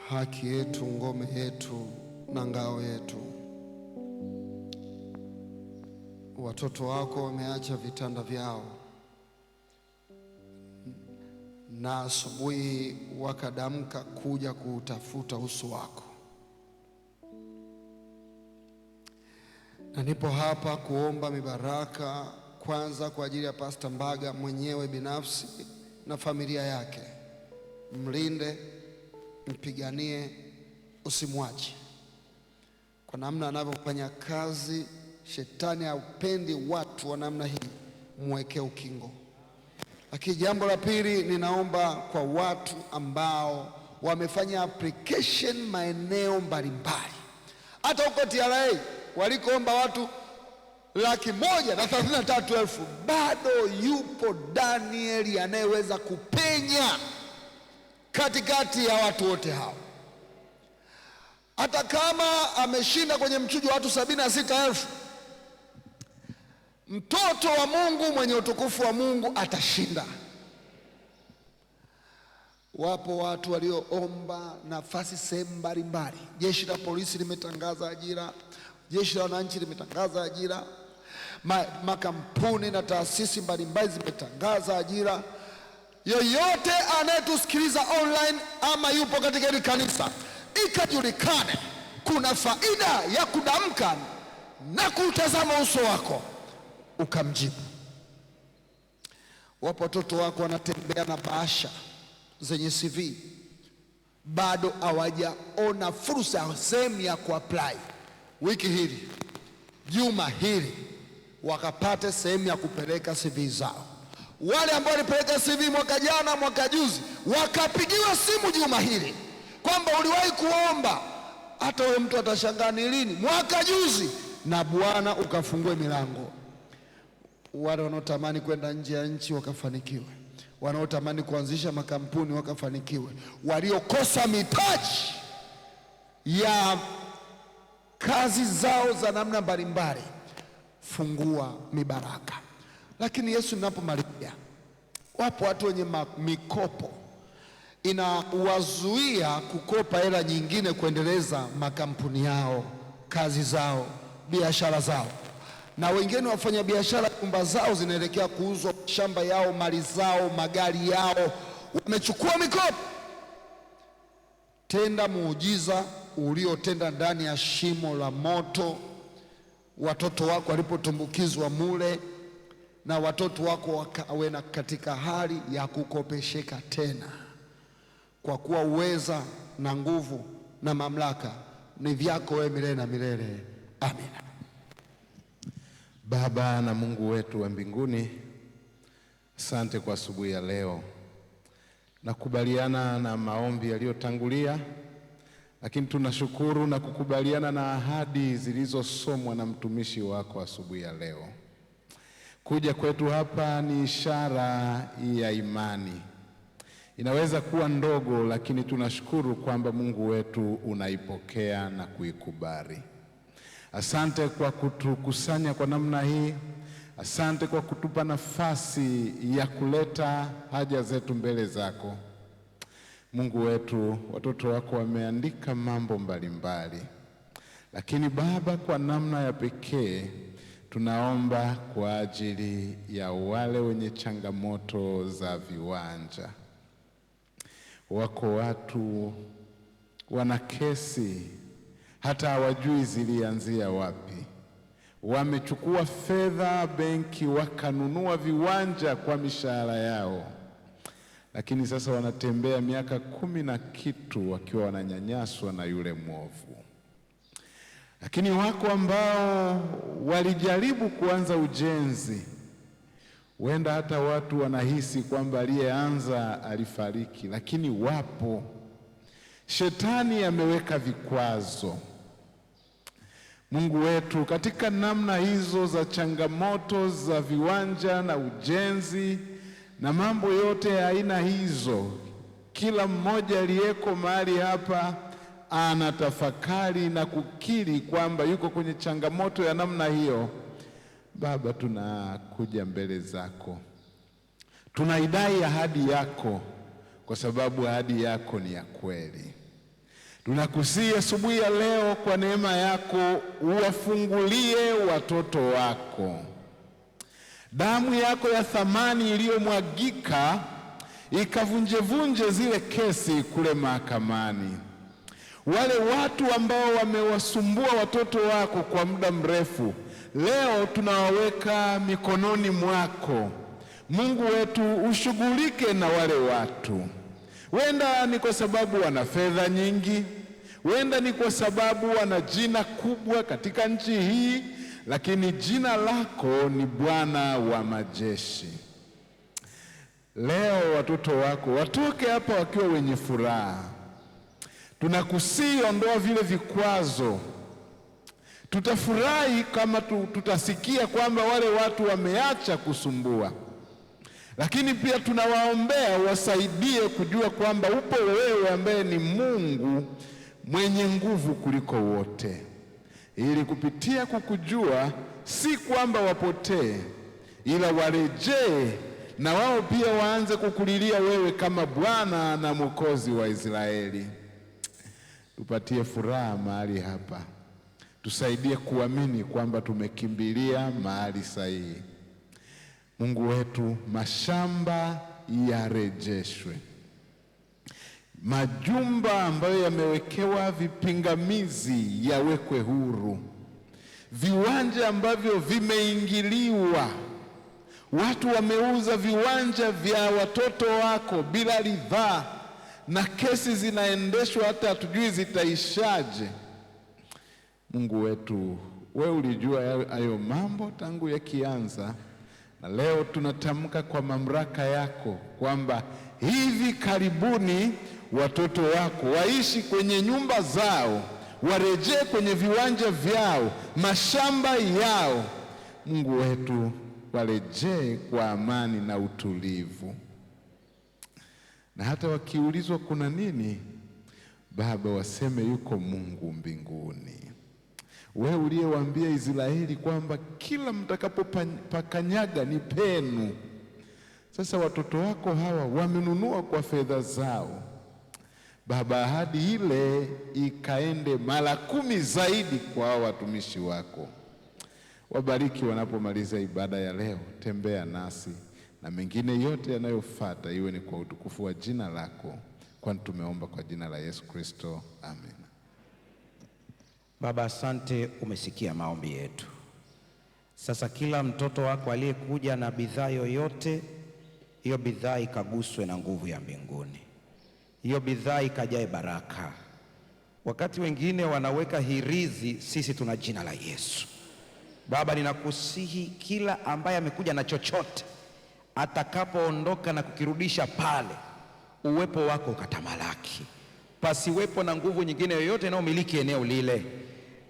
haki yetu, ngome yetu na ngao yetu, watoto wako wameacha vitanda vyao na asubuhi wakadamka kuja kuutafuta uso wako. na nipo hapa kuomba mibaraka kwanza kwa ajili ya Pastor Mbaga mwenyewe binafsi na familia yake. Mlinde, mpiganie, usimwache. Kwa namna anavyofanya kazi, shetani haupendi watu wa namna hii, mwekee ukingo. Lakini jambo la pili, ninaomba kwa watu ambao wamefanya application maeneo mbalimbali, hata huko TRA walikoomba watu 133,000, bado yupo Danieli anayeweza kupenya katikati ya watu wote hao. Hata kama ameshinda kwenye mchujo wa watu 76,000, mtoto wa Mungu mwenye utukufu wa Mungu atashinda. Wapo watu walioomba nafasi sehemu mbalimbali. Jeshi la polisi limetangaza ajira, jeshi la wananchi limetangaza ajira, makampuni na taasisi mbalimbali zimetangaza ajira. Yoyote anayetusikiliza online ama yupo katika hili kanisa, ikajulikane kuna faida ya kudamka na kutazama uso wako ukamjibu. Wapo watoto wako wanatembea na bahasha zenye CV, bado hawajaona fursa sehemu ya kuapply. Wiki hili, juma hili, wakapate sehemu ya kupeleka CV zao. Wale ambao walipeleka CV mwaka jana, mwaka juzi, wakapigiwa simu juma hili kwamba uliwahi kuomba. Hata wewe mtu atashangaa ni lini, mwaka juzi, na Bwana ukafungue milango. Wale wanaotamani kwenda nje ya nchi wakafanikiwe, wanaotamani kuanzisha makampuni wakafanikiwe, waliokosa mitaji ya kazi zao za namna mbalimbali, fungua mibaraka. Lakini Yesu, ninapomalizia, wapo watu wenye mikopo inawazuia kukopa hela nyingine kuendeleza makampuni yao, kazi zao, biashara zao, na wengine wafanya biashara, nyumba zao zinaelekea kuuzwa, shamba yao, mali zao, magari yao, wamechukua mikopo. Tenda muujiza uliotenda ndani ya shimo la moto, watoto wako walipotumbukizwa mule, na watoto wako wakawe katika hali ya kukopesheka tena, kwa kuwa uweza na nguvu na mamlaka ni vyako wewe milele na milele. Amina. Baba na Mungu wetu wa mbinguni, asante kwa asubuhi ya leo. Nakubaliana na maombi yaliyotangulia, lakini tunashukuru na kukubaliana na ahadi zilizosomwa na mtumishi wako asubuhi ya leo. Kuja kwetu hapa ni ishara ya imani. Inaweza kuwa ndogo, lakini tunashukuru kwamba Mungu wetu unaipokea na kuikubali. Asante kwa kutukusanya kwa namna hii. Asante kwa kutupa nafasi ya kuleta haja zetu mbele zako. Mungu wetu, watoto wako wameandika mambo mbalimbali, lakini Baba, kwa namna ya pekee tunaomba kwa ajili ya wale wenye changamoto za viwanja. Wako watu wana kesi hata hawajui zilianzia wapi. Wamechukua fedha benki wakanunua viwanja kwa mishahara yao, lakini sasa wanatembea miaka 10 na kitu wakiwa wananyanyaswa na yule mwovu. Lakini wako ambao walijaribu kuanza ujenzi, huenda hata watu wanahisi kwamba aliyeanza alifariki, lakini wapo. Shetani ameweka vikwazo. Mungu wetu, katika namna hizo za changamoto za viwanja na ujenzi na mambo yote ya aina hizo, kila mmoja aliyeko mahali hapa anatafakari na kukiri kwamba yuko kwenye changamoto ya namna hiyo. Baba, tunakuja mbele zako, tunaidai ahadi yako, kwa sababu ahadi yako ni ya kweli. Tunakusihi asubuhi ya leo kwa neema yako uwafungulie watoto wako. Damu yako ya thamani iliyomwagika ikavunjevunje zile kesi kule mahakamani. Wale watu ambao wamewasumbua watoto wako kwa muda mrefu, leo tunawaweka mikononi mwako. Mungu wetu, ushughulike na wale watu. Wenda ni kwa sababu wana fedha nyingi, wenda ni kwa sababu wana jina kubwa katika nchi hii, lakini jina lako ni Bwana wa majeshi. Leo watoto wako watoke hapa wakiwa wenye furaha. Tunakusihi, ondoa vile vikwazo. Tutafurahi kama tutasikia kwamba wale watu wameacha kusumbua, lakini pia tunawaombea wasaidie kujua kwamba upo wewe ambaye ni Mungu mwenye nguvu kuliko wote, ili kupitia kukujua si kwamba wapotee, ila warejee na wao pia waanze kukulilia wewe kama Bwana na Mwokozi wa Israeli. Tupatie furaha mahali hapa, tusaidie kuamini kwamba tumekimbilia mahali sahihi. Mungu wetu, mashamba yarejeshwe, majumba ambayo yamewekewa vipingamizi yawekwe huru, viwanja ambavyo vimeingiliwa, watu wameuza viwanja vya watoto wako bila ridhaa na kesi zinaendeshwa hata hatujui zitaishaje. Mungu wetu, wewe ulijua hayo mambo tangu yakianza, na leo tunatamka kwa mamlaka yako kwamba hivi karibuni watoto wako waishi kwenye nyumba zao, warejee kwenye viwanja vyao, mashamba yao. Mungu wetu, warejee kwa amani na utulivu, na hata wakiulizwa kuna nini, Baba, waseme yuko Mungu mbinguni. Wewe uliyewaambia Israeli kwamba kila mtakapopakanyaga ni penu. Sasa watoto wako hawa wamenunua kwa fedha zao. Baba, ahadi ile ikaende mara 10 zaidi kwa hao watumishi wako. Wabariki wanapomaliza ibada ya leo, tembea nasi, na mengine yote yanayofuata iwe ni kwa utukufu wa jina lako, kwani tumeomba kwa jina la Yesu Kristo, amen. Baba, asante, umesikia maombi yetu. Sasa kila mtoto wako aliyekuja na bidhaa yoyote, hiyo bidhaa ikaguswe na nguvu ya mbinguni, hiyo bidhaa ikajae baraka. Wakati wengine wanaweka hirizi, sisi tuna jina la Yesu. Baba, ninakusihi kila ambaye amekuja na chochote, atakapoondoka na kukirudisha pale, uwepo wako ukatamalaki, pasiwepo na nguvu nyingine yoyote inayomiliki eneo lile.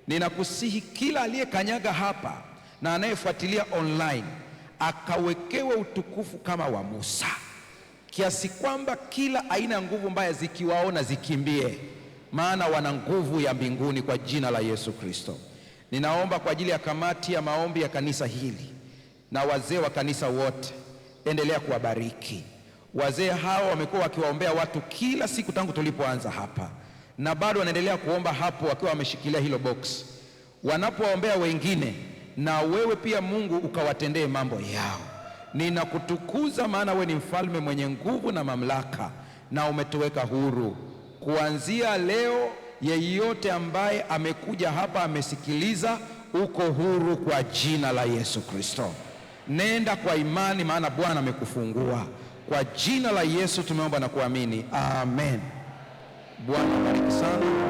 Ninakusihi kila aliyekanyaga hapa na anayefuatilia online, akawekewe utukufu kama wa Musa, kiasi kwamba kila aina ya nguvu mbaya zikiwaona zikimbie, maana wana nguvu ya mbinguni kwa jina la Yesu Kristo. Ninaomba kwa ajili ya kamati ya maombi ya kanisa hili na wazee wa kanisa wote, endelea kuwabariki. Wazee hao wamekuwa wakiwaombea watu kila siku tangu tulipoanza hapa, na bado wanaendelea kuomba hapo wakiwa wameshikilia hilo box. Wanapowaombea wengine, na wewe pia Mungu ukawatendee mambo yao. Ninakutukuza maana wewe ni mfalme mwenye nguvu na mamlaka, na umetuweka huru. Kuanzia leo, yeyote ambaye amekuja hapa amesikiliza, uko huru kwa jina la Yesu Kristo. Nenda kwa imani, maana Bwana amekufungua. Kwa jina la Yesu tumeomba na kuamini, amen. Bwana bariki sana.